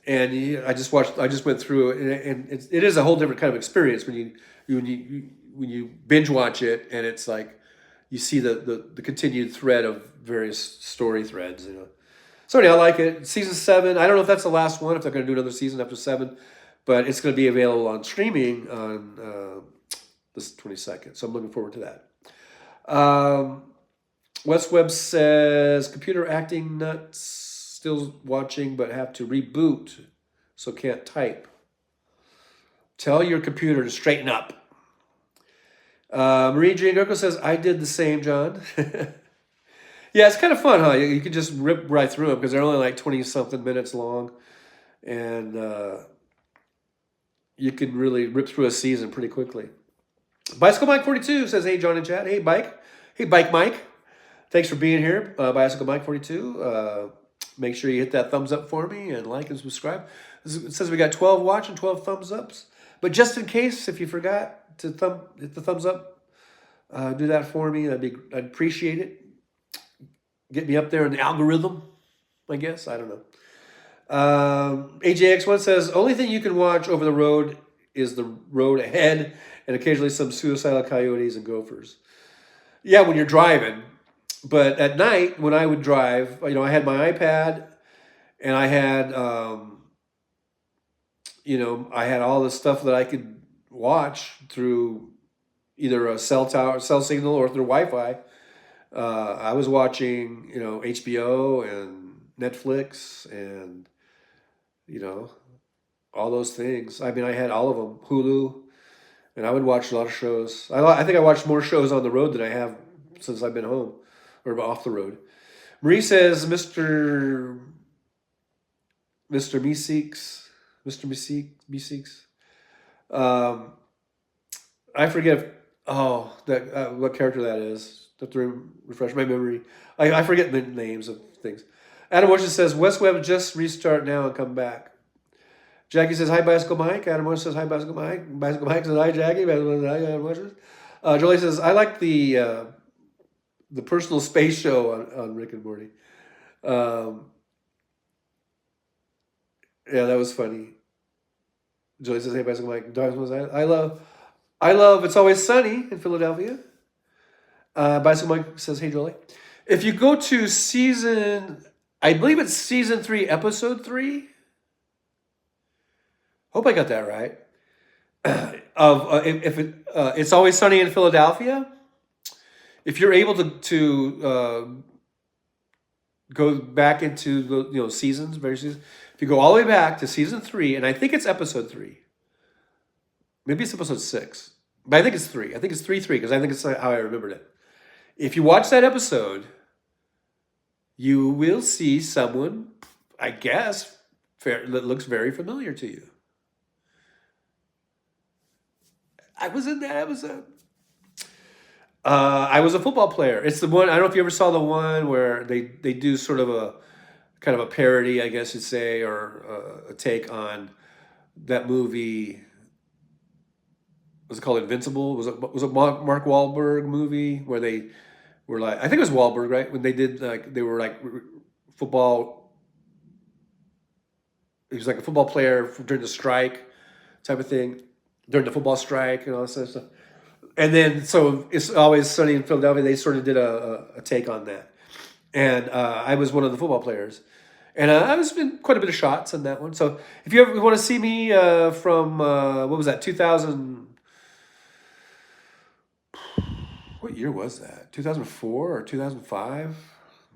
And I just went through it, and it is a whole different kind of experience when you binge watch it, and it's like you see the continued thread of various story threads, you know. So anyhow, I like it. Season 7, I don't know if that's the last one, if they're going to do another season after 7, but it's going to be available on streaming on this 22nd. So I'm looking forward to that. Wes Webb says, computer acting nuts, still watching, but have to reboot, so can't type. Tell your computer to straighten up. Marie Jane Greco says, I did the same, John. Yeah, it's kind of fun, huh? You can just rip right through them because they're only like 20-something minutes long. And you can really rip through a season pretty quickly. Bicycle Mike 42 says, hey, John and chat. Hey, Bike. Hey, Bike Mike. Thanks for being here, Bicycle Mike 42. Make sure you hit that thumbs up for me and like and subscribe. It says we got 12 watching, 12 thumbs ups. But just in case, if you forgot to hit the thumbs up, do that for me. I'd appreciate it. Get me up there in the algorithm, I guess. I don't know. AJX1 says, only thing you can watch over the road is the road ahead and occasionally some suicidal coyotes and gophers. Yeah, when you're driving. But at night, when I would drive, you know, I had my iPad and I had, you know, I had all the stuff that I could watch through either a cell signal or through Wi-Fi. I was watching, you know, HBO and Netflix and, you know, all those things. I mean, I had all of them, Hulu, and I would watch a lot of shows. I think I watched more shows on the road than I have since I've been home or off the road. Marie says, Mr. Meeseeks. I forget what character that is. Have to refresh my memory. I forget the names of things. Adam Washington says, West Webb, just restart now and come back. Jackie says, hi, Bicycle Mike. Adam Washington says, hi, Bicycle Mike. Bicycle Mike says, hi, Jackie. Bicycle Mike, Adam Washington. Jolie says, I like the personal space show on Rick and Morty. Yeah, that was funny. Jolie says, hey, Bicycle Mike. I love It's Always Sunny in Philadelphia. Bicycle Mike says, hey, Jolie. If you go to I believe it's season 3, episode 3. Hope I got that right. It's Always Sunny in Philadelphia. If you're able to go back into the seasons, various seasons. If you go all the way back to season 3, and I think it's episode 3, maybe it's episode 6, but I think it's 3. I think it's 3 because I think it's how I remembered it. If you watch that episode, you will see someone, I guess, that looks very familiar to you. I was in that episode. I was a football player. It's the one, I don't know if you ever saw the one where they do sort of a kind of a parody, I guess you'd say, or a take on that movie. Was it called Invincible? Was it Mark Wahlberg movie where they were like, I think it was Wahlberg, right? When they did like, they were like football. He was like a football player during the strike type of thing, during the football strike and all that sort of stuff. And then, so It's Always Sunny in Philadelphia. They sort of did a take on that, and I was one of the football players, and I was in quite a bit of shots in that one. So if you ever want to see me from what was that 2000? What year was that? 2004 or 2005?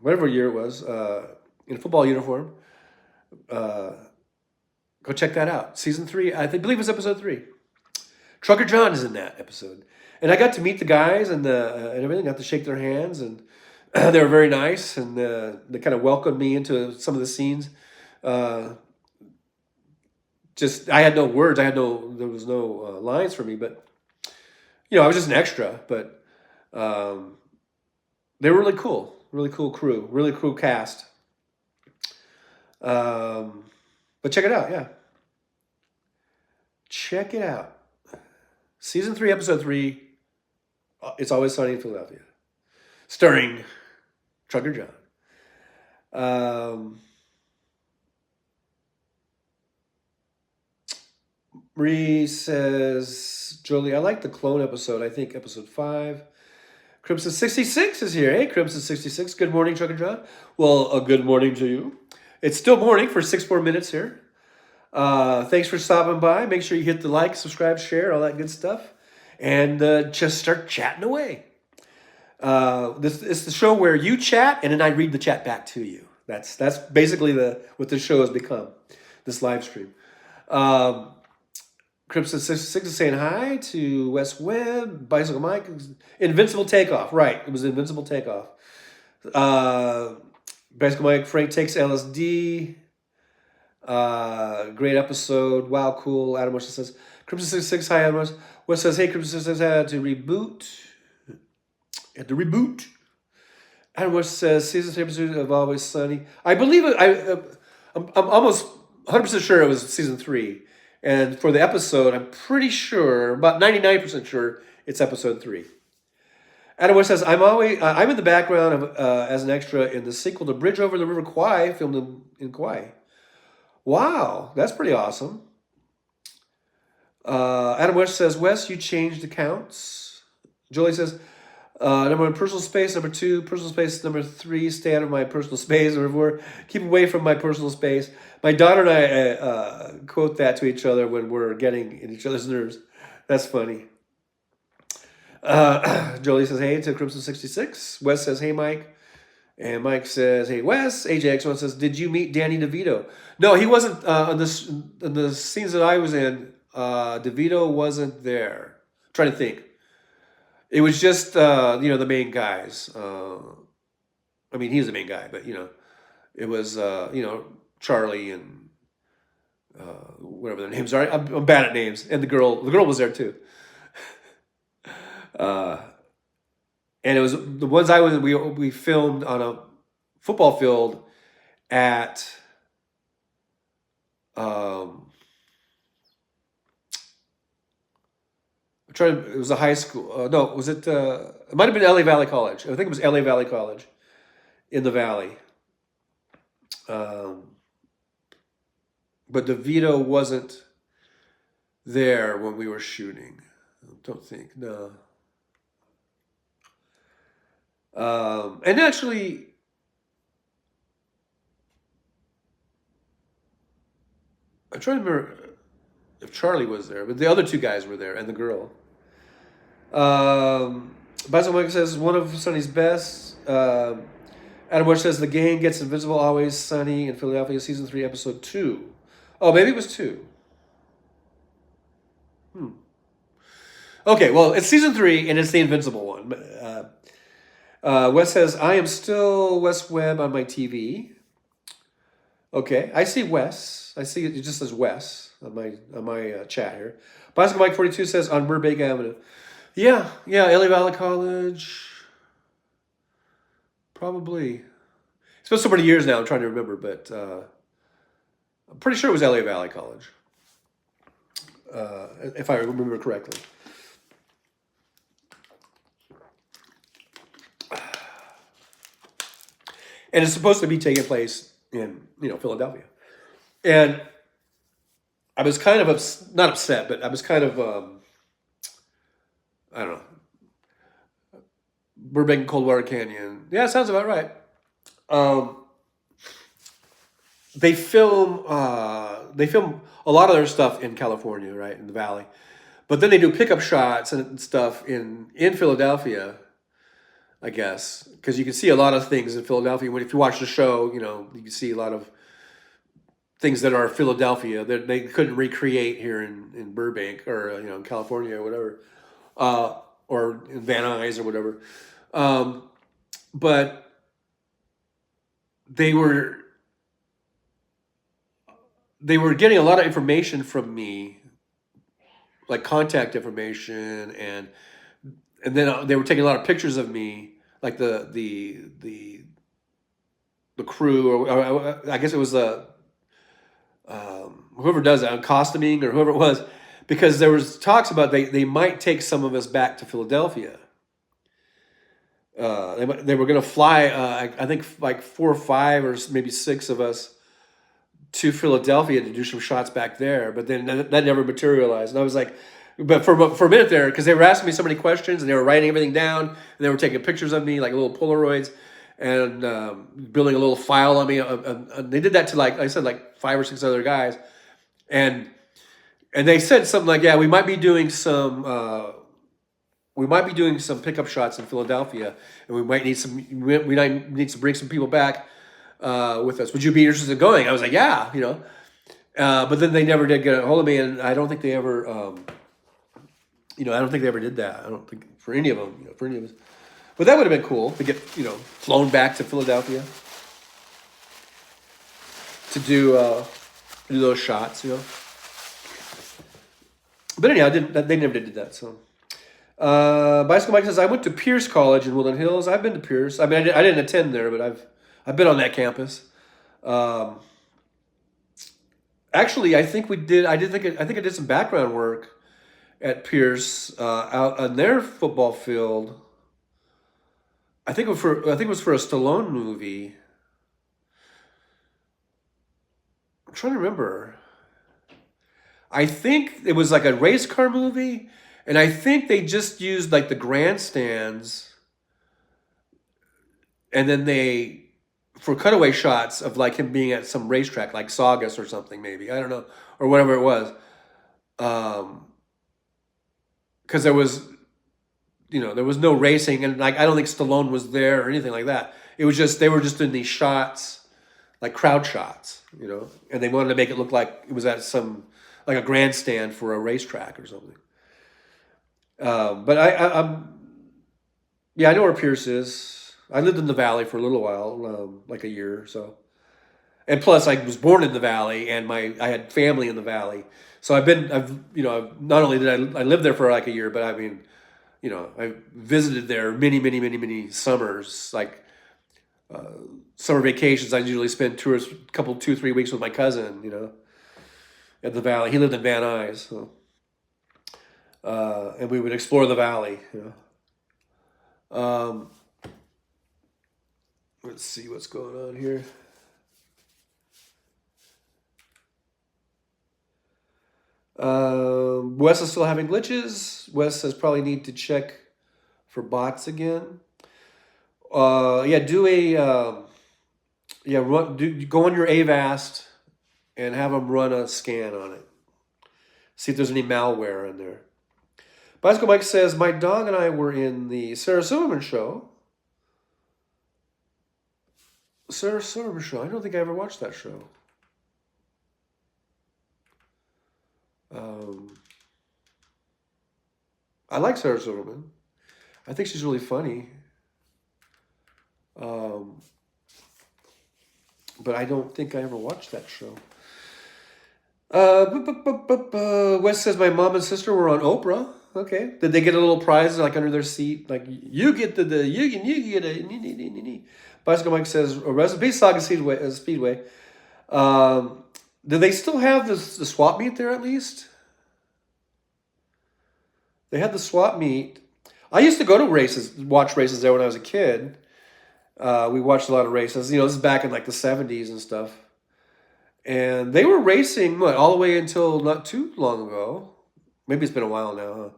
Whatever year it was, in a football uniform. Go check that out. Season 3, believe it's episode 3. Trucker John is in that episode. And I got to meet the guys and everything, got to shake their hands, and they were very nice, and they kind of welcomed me into some of the scenes. Just, I had no words, there was no lines for me, but, I was just an extra, but they were really cool crew, really cool cast. But check it out, yeah. Check it out. Season 3, episode 3, It's Always Sunny in Philadelphia. Starring Trucker John. Marie says, Jolie, I like the clone episode. I think episode 5. Crimson 66 is here. Hey, Crimson 66. Good morning, Trucker John. Well, a good morning to you. It's still morning for 6 more minutes here. Thanks for stopping by. Make sure you hit the like, subscribe, share, all that good stuff. And just start chatting away. This is the show where you chat and then I read the chat back to you. That's basically what this show has become, this live stream. Crimson 66 is saying hi to Wes Webb, Bicycle Mike, Invincible Takeoff. Right, it was Invincible Takeoff. Bicycle Mike, Frank takes LSD. Great episode. Wow, cool. Adam West says, Crimson 66, hi Adam West. West says, hey, Crimson 66, I had to reboot. Adam West says, season 3 episode of Always Sunny. I believe it. I'm almost 100% sure it was season 3. And for the episode, I'm pretty sure, about 99% sure, it's episode 3. Adam West says, I'm in the background of as an extra in the sequel to Bridge Over the River Kwai, filmed in Kauai. Wow, that's pretty awesome. Adam West says, Wes, you changed accounts. Jolie says, number 1, personal space. Number 2, personal space. Number 3, stay out of my personal space. Number 4, keep away from my personal space. My daughter and I quote that to each other when we're getting in each other's nerves. That's funny. Jolie says, hey to Crimson 66. Wes says, hey, Mike. And Mike says, hey, Wes. AJX1 says, did you meet Danny DeVito? No, he wasn't in the scenes that I was in. DeVito wasn't there. I'm trying to think. It was just, the main guys. I mean, he's the main guy, but, it was, Charlie and whatever their names are. I'm bad at names. And the girl was there too. And it was the ones we filmed on a football field at, it was a high school. No, was it? It might have been LA Valley College. I think it was LA Valley College in the Valley. But DeVito wasn't there when we were shooting. I don't think, no. And actually, I'm trying to remember if Charlie was there, but the other 2 guys were there and the girl. Basil Mike says, one of Sonny's best. Adam Bush says the gang gets invisible. Always Sunny in Philadelphia, season 3, episode 2. Oh, maybe it was 2. Okay, well, it's season 3, and it's the Invincible one. Wes says, I am still Wes Webb on my TV. Okay, I see Wes. I see it just says Wes on my chat here. Bicycle Mike 42 says on Burbank Avenue. Yeah, LA Valley College. Probably. It's been so many years now, I'm trying to remember, but I'm pretty sure it was LA Valley College. If I remember correctly. And it's supposed to be taking place in, Philadelphia. And I was kind of, not upset, but I was kind of, I don't know. Burbank Coldwater Canyon. Yeah, sounds about right. They film a lot of their stuff in California, right, in the Valley. But then they do pickup shots and stuff in Philadelphia, I guess, because you can see a lot of things in Philadelphia. If you watch the show, you can see a lot of things that are Philadelphia that they couldn't recreate here in Burbank or in California or whatever, or in Van Nuys or whatever. But they were getting a lot of information from me, like contact information, and then they were taking a lot of pictures of me, like the crew, or I guess it was whoever does it, costuming or whoever it was, because there was talks about they might take some of us back to Philadelphia. They were going to fly, I think like 4 or 5 or maybe 6 of us to Philadelphia to do some shots back there, but then that never materialized. And I was like, but for a minute there, because they were asking me so many questions and they were writing everything down and they were taking pictures of me, like little Polaroids, and building a little file on me. They did that to, like I said, like 5 or 6 other guys, and they said something like, "Yeah, we might be doing some pickup shots in Philadelphia, and we might need to bring some people back with us. Would you be interested in going?" I was like, "Yeah, But then they never did get a hold of me, and I don't think they ever, I don't think they ever did that. I don't think for any of them, for any of us. But that would have been cool to get, flown back to Philadelphia to do those shots, But anyhow, they never did that. So, Bicycle Mike says, I went to Pierce College in Woodland Hills. I've been to Pierce. I mean, I didn't attend there, but I've been on that campus. Actually, I think I think I did some background work at Pierce out on their football field. I think it was for a Stallone movie. I'm trying to remember. I think it was like a race car movie, and I think they just used like the grandstands, and then for cutaway shots of like him being at some racetrack, like Saugus or something, maybe, I don't know, or whatever it was, because there was no racing, and like I don't think Stallone was there or anything like that. It was just they were just in these shots, like crowd shots, and they wanted to make it look like it was at some like a grandstand for a racetrack or something. But I know where Pierce is. I lived in the Valley for a little while, like a year or so. And plus, I was born in the Valley, and I had family in the Valley. So not only did I live there for like a year, but I mean, I visited there many summers, like summer vacations. I usually spend 2 or 3 weeks with my cousin, at the Valley. He lived in Van Nuys, so, and we would explore the Valley, Let's see what's going on here. Wes is still having glitches. Wes says probably need to check for bots again. Go on your Avast and have them run a scan on it. See if there's any malware in there. Bicycle Mike says, my dog and I were in the Sarah Silverman show. Sarah Silverman show. I don't think I ever watched that show. I like Sarah Silverman. I think she's really funny. But I don't think I ever watched that show. Wes says my mom and sister were on Oprah. Okay. Did they get a little prize like under their seat? Like you get you get a Bicycle Mike says Recipe Saga Speedway. Do they still have the swap meet there at least? They had the swap meet. I used to go to watch races there when I was a kid. We watched a lot of races. This is back in like the 70s and stuff. And they were racing, all the way until not too long ago. Maybe it's been a while now, huh?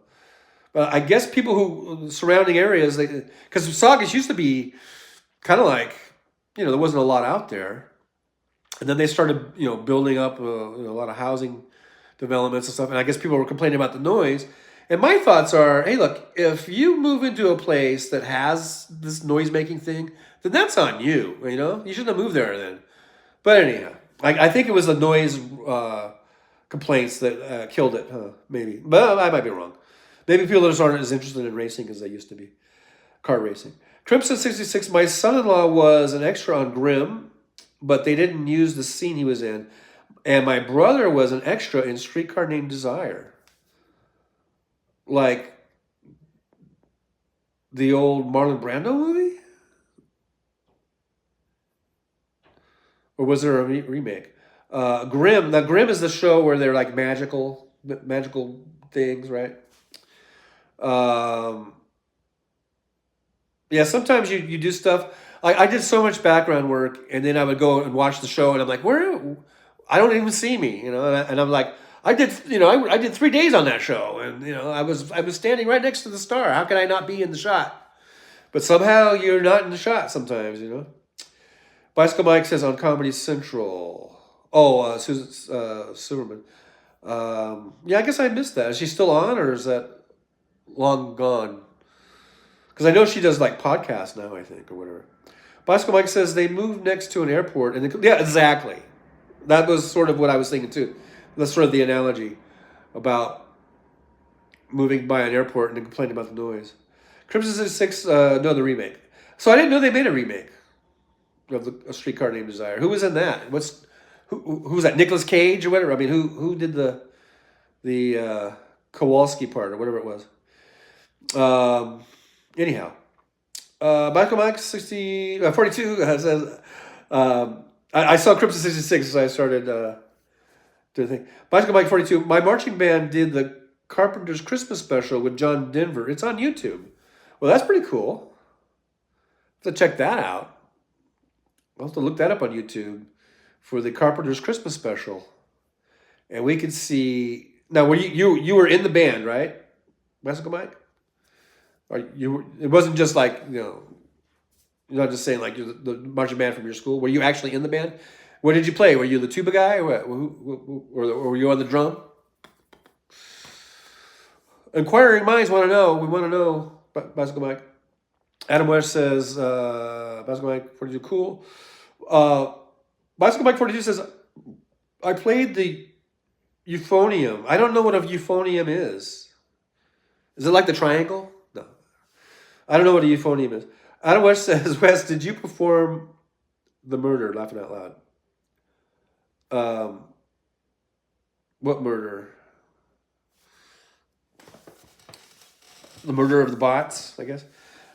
But I guess people who, surrounding areas, because Saugus used to be kind of like, there wasn't a lot out there. And then they started, building up a lot of housing developments and stuff. And I guess people were complaining about the noise. And my thoughts are, hey, look, if you move into a place that has this noise-making thing, then that's on you, You shouldn't have moved there then. But anyhow, I think it was the noise complaints that killed it, huh? Maybe. But I might be wrong. Maybe people just aren't as interested in racing as they used to be. Car racing. Crimson 66, my son-in-law was an extra on Grimm, but they didn't use the scene he was in. And my brother was an extra in Streetcar Named Desire. Like the old Marlon Brando movie? Or was there a remake? Grimm. Now, Grimm is the show where they're like magical things, right? Yeah, sometimes you do stuff. I did so much background work, and then I would go and watch the show, and I'm like, where? I don't even see me, and I'm like, I did 3 days on that show, and I was standing right next to the star. How can I not be in the shot? But somehow you're not in the shot sometimes, Bicycle Mike says on Comedy Central. Oh, Susan Silverman. Yeah, I guess I missed that. Is she still on, or is that long gone? Because I know she does like podcasts now, I think, or whatever. Bicycle Mike says they moved next to an airport, and yeah, exactly. That was sort of what I was thinking too. That's sort of the analogy about moving by an airport and then complaining about the noise. Crimson 66, no, the remake. So I didn't know they made a remake of A Streetcar Named Desire. Who was in that? Who was that? Nicolas Cage or whatever? I mean, who did the Kowalski part or whatever it was? Anyhow, Michael Mike 42 says, I saw Crimson 66 as I started doing the thing. Bicycle Mike 42, my marching band did the Carpenter's Christmas special with John Denver. It's on YouTube. Well, that's pretty cool. I'll have to check that out. I'll have to look that up on YouTube for the Carpenter's Christmas special. And we could see... Now, were you were in the band, right? Bicycle Mike? It wasn't just like, you're not just saying like you're the marching band from your school. Were you actually in the band? What did you play? Were you the tuba guy, or what? Or were you on the drum? Inquiring minds want to know. We want to know. Bicycle Mike. Adam West says, Bicycle Mike 42, cool. Bicycle Mike 42 says, I played the euphonium. I don't know what a euphonium is. Is it like the triangle? No. I don't know what a euphonium is. Adam West says, Wes, did you perform the murder? Laughing out loud. What murder? The murder of the bots, I guess.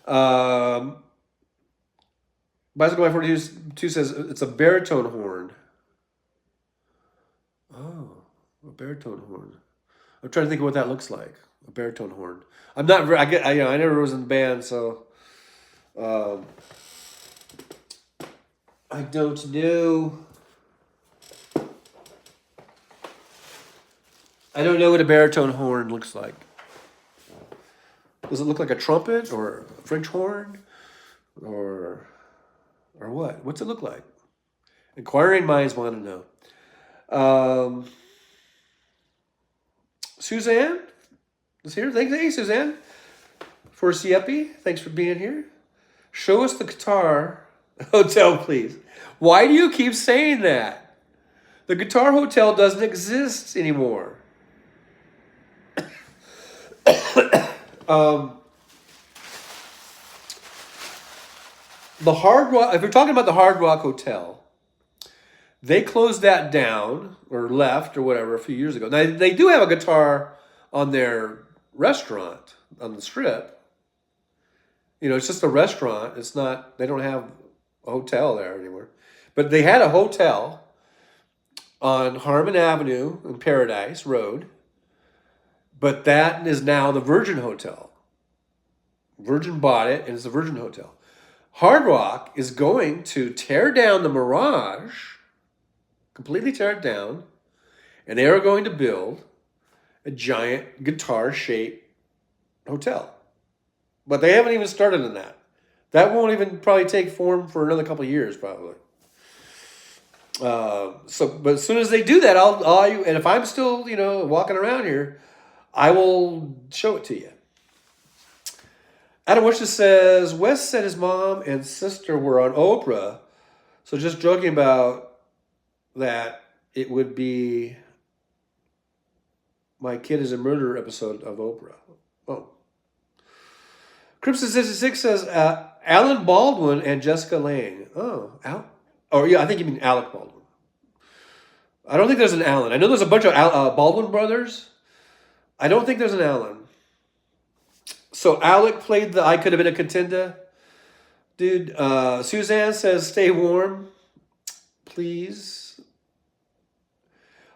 Bicycle Mike 42 says it's a baritone horn. Oh, a baritone horn. I'm trying to think of what that looks like. A baritone horn. I'm not. I never was in the band, so I don't know. I don't know what a baritone horn looks like. Does it look like a trumpet or a French horn, or what? What's it look like? Inquiring minds want to know. Suzanne is here. Hey, Suzanne. For Sieppe, thanks for being here. Show us the guitar Hotel, please. Why do you keep saying that? The Guitar Hotel doesn't exist anymore. The Hard Rock, if you're talking about the Hard Rock Hotel, they closed that down or left or whatever a few years ago. Now, they do have a guitar on their restaurant on the Strip. You know, it's just a restaurant. It's not, they don't have a hotel there anymore. But they had a hotel on Harmon Avenue in Paradise Road. But that is now the Virgin Hotel. Virgin bought it, and it's the Virgin Hotel. Hard Rock is going to tear down the Mirage, completely tear it down, and they are going to build a giant guitar-shaped hotel. But they haven't even started on that. That won't even probably take form for another couple of years, probably. But as soon as they do that, and if I'm still, walking around here, I will show it to you. Adam Wishes says, Wes said his mom and sister were on Oprah, so just joking about that, it would be My Kid is a Murderer episode of Oprah. Oh. Crimson66 says, Alan Baldwin and Jessica Lange. Oh, I think you mean Alec Baldwin. I don't think there's an Alan. I know there's a bunch of Baldwin brothers. I don't think there's an Alan. So Alec played the I Could Have Been a Contender. Dude, Suzanne says, stay warm, please.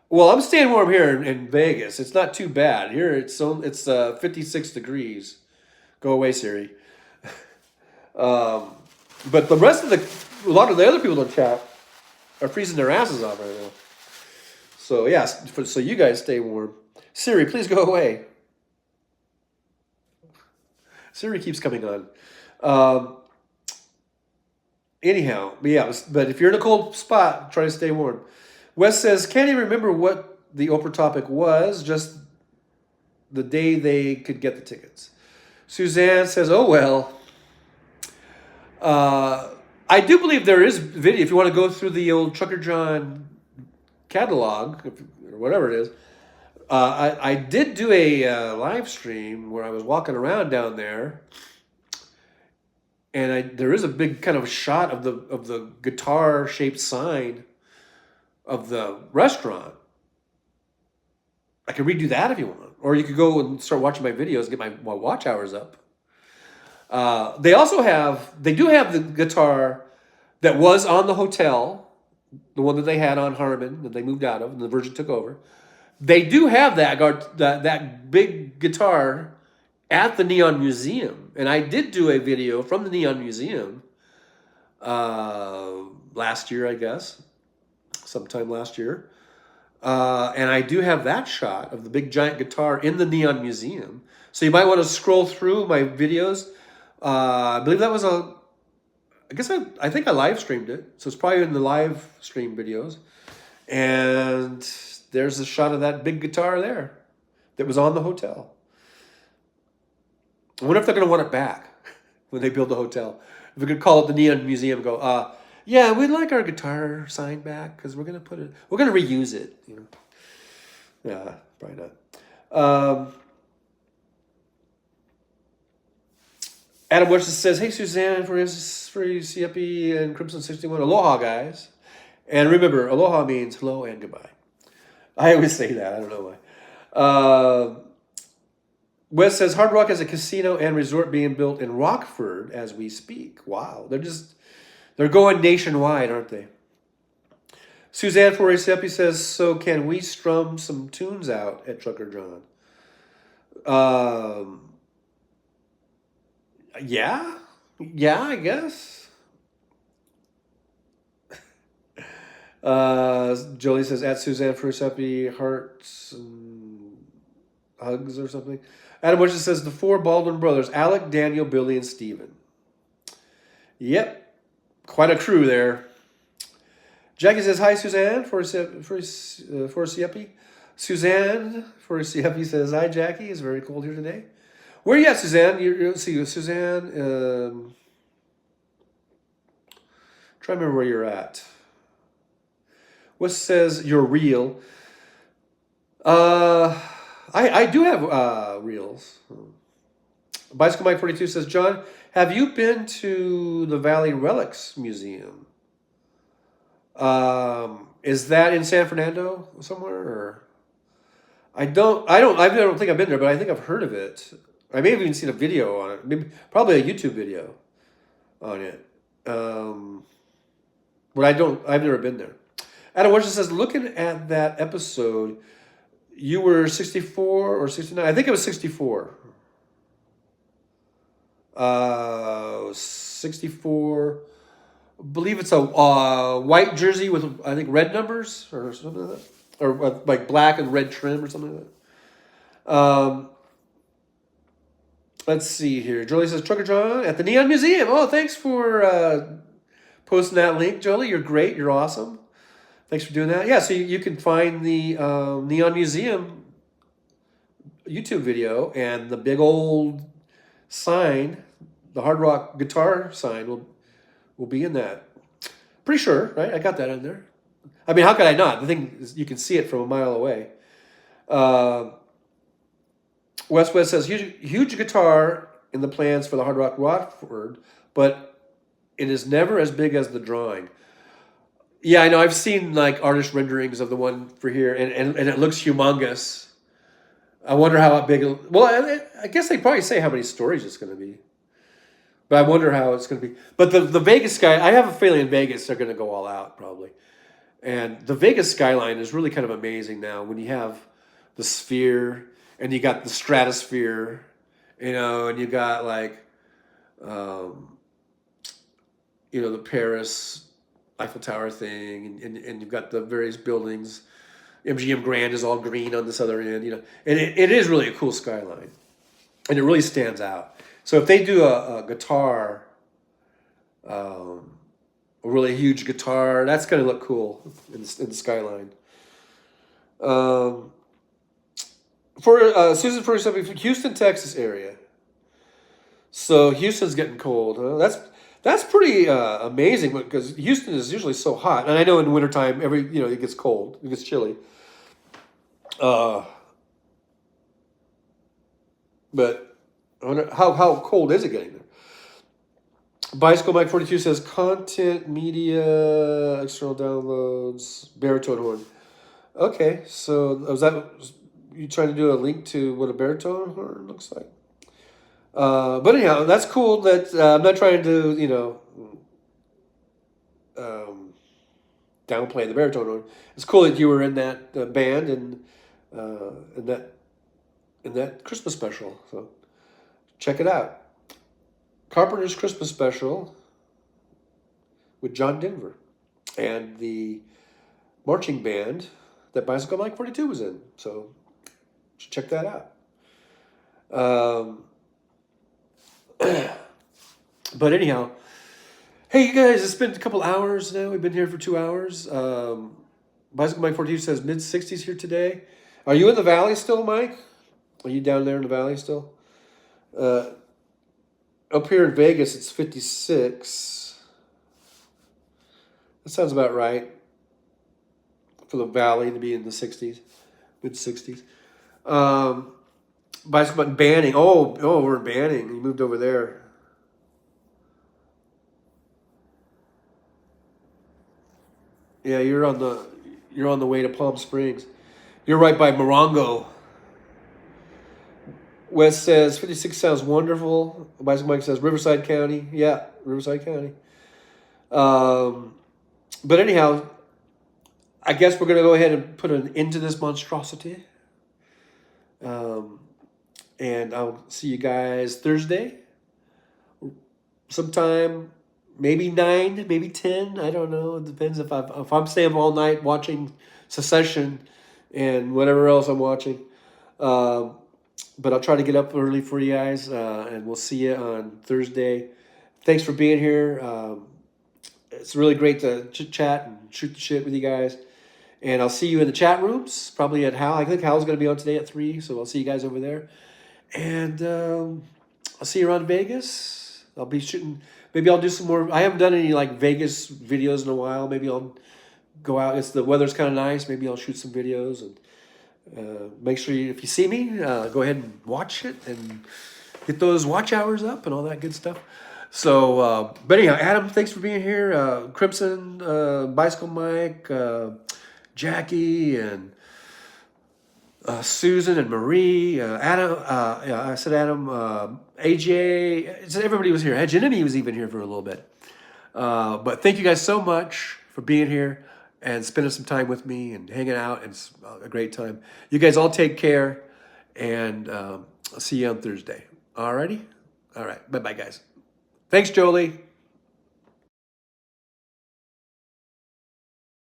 Well, I'm staying warm here in Vegas. It's not too bad. Here it's 56 degrees. Go away, Siri. But the rest of a lot of the other people in the chat are freezing their asses off right now. So, yeah, so you guys stay warm. Siri, please go away. Siri keeps coming on. Anyhow, but if you're in a cold spot, try to stay warm. Wes says, can't even remember what the Oprah topic was, just the day they could get the tickets. Suzanne says, oh, well. I do believe there is video. If you want to go through the old Trucker John catalog, or whatever it is, I did do a live stream where I was walking around down there, and there is a big kind of shot of the guitar shaped sign of the restaurant. I could redo that if you want, or you could go and start watching my videos, get my watch hours up. They do have the guitar that was on the hotel, the one that they had on Harmon that they moved out of and the Virgin took over. They do have that big guitar at the Neon Museum. And I did do a video from the Neon Museum last year, I guess, sometime last year. And I do have that shot of the big giant guitar in the Neon Museum. So you might want to scroll through my videos. I believe that was I think I live streamed it. So it's probably in the live stream videos. And there's a shot of that big guitar there that was on the hotel. I wonder if they're going to want it back when they build the hotel. If we could call it the Neon Museum and go, yeah, we'd like our guitar sign back because we're going to reuse it. Yeah, probably not. Adam Webster says, hey, Suzanne, for CFP and Crimson 61, aloha, guys. And remember, aloha means hello and goodbye. I always say that. I don't know why. Wes says, Hard Rock has a casino and resort being built in Rockford as we speak. Wow. They're going nationwide, aren't they? Suzanne Foresiapi says, so can we strum some tunes out at Trucker John? Yeah, I guess. Jolie says, at Suzanne Foresiapi, hearts and hugs or something. Adam Bush says, the four Baldwin brothers, Alec, Daniel, Billy, and Steven. Yep, quite a crew there. Jackie says, hi, Suzanne Foresiapi. Suzanne Foresiapi says, hi, Jackie. It's very cold here today. Where are you at, Suzanne? Let's see, Suzanne. Try to remember where you're at. What says you're real? I do have reels. Bicycle Mike 42 says, John, have you been to the Valley Relics Museum? Is that in San Fernando somewhere? Or I don't think I've been there, but I think I've heard of it. I may have even seen a video on it. Maybe probably a YouTube video on it. But I've never been there. Adam Washington says, looking at that episode, you were 64 or 69. I think it was 64. 64. I believe it's a white jersey with, I think, red numbers or something like that. Or like black and red trim or something like that. Let's see here. Jolie says, Trucker John at the Neon Museum. Oh, thanks for posting that link, Jolie. You're great. You're awesome. Thanks for doing that. Yeah, so you can find the Neon Museum YouTube video, and the big old sign, the Hard Rock guitar sign, will be in that. Pretty sure, right? I got that in there. I mean, how could I not? The thing is, you can see it from a mile away. West says, huge guitar in the plans for the Hard Rock Rockford, but it is never as big as the drawing. Yeah, I know. I've seen like artist renderings of the one for here, and it looks humongous. I wonder how big. Well, I guess they probably say how many stories it's going to be, but I wonder how it's going to be. But the Vegas sky, I have a feeling in Vegas they're going to go all out probably, and the Vegas skyline is really kind of amazing now when you have the Sphere and you got the Stratosphere, and you got like, the Paris Eiffel Tower thing, and you've got the various buildings. MGM Grand is all green on this other end, and it is really a cool skyline, and it really stands out. So if they do a guitar, a really huge guitar, that's going to look cool in the skyline. For Susan first up, Houston, Texas area. So Houston's getting cold. Huh? That's pretty amazing because Houston is usually so hot, and I know in wintertime it gets cold, it gets chilly. But I wonder how cold is it getting there? Bicycle Mike 42 says content media external downloads baritone horn. Okay, so was that you trying to do a link to what a baritone horn looks like? But anyhow, that's cool. That I'm not trying to downplay the baritone horn. It's cool that you were in that band and in that Christmas special. So check it out. Carpenter's Christmas special with John Denver and the marching band that Bicycle Mike 42 was in. So check that out. But anyhow, hey, you guys, it's been a couple hours now. We've been here for 2 hours. Bicycle Mike 42 says mid-60s here today. Are you in the valley still, Mike? Are you down there in the valley still? Up here in Vegas, it's 56. That sounds about right for the valley to be in the 60s, mid-60s. Bicycle button Banning. Oh, we're in Banning. You moved over there. Yeah, you're on the way to Palm Springs. You're right by Morongo. Wes says 56 sounds wonderful. Bicycle Mike says Riverside County. Yeah, Riverside County. But anyhow, I guess we're gonna go ahead and put an end to this monstrosity. And I'll see you guys Thursday. Sometime, maybe 9, maybe 10. I don't know. It depends if I'm staying all night watching Succession and whatever else I'm watching. But I'll try to get up early for you guys, and we'll see you on Thursday. Thanks for being here. It's really great to chit-chat and shoot the shit with you guys. And I'll see you in the chat rooms, probably at Hal. I think Hal's going to be on today at 3, so I'll see you guys over there. And I'll see you around Vegas. I'll be shooting Maybe I'll do some more. I haven't done any like Vegas videos in a while. Maybe I'll go out. The weather's kind of nice. Maybe I'll shoot some videos and make sure if you see me, go ahead and watch it and get those watch hours up and all that good stuff. So, but anyhow, Adam, thanks for being here. Crimson, Bicycle Mike, Jackie, and Susan and Marie, Adam. Yeah, I said Adam, AJ. Everybody was here. Janini was even here for a little bit. But thank you guys so much for being here and spending some time with me and hanging out. It's a great time. You guys all take care, and I'll see you on Thursday. Alrighty? All right. Bye-bye, guys. Thanks, Jolie.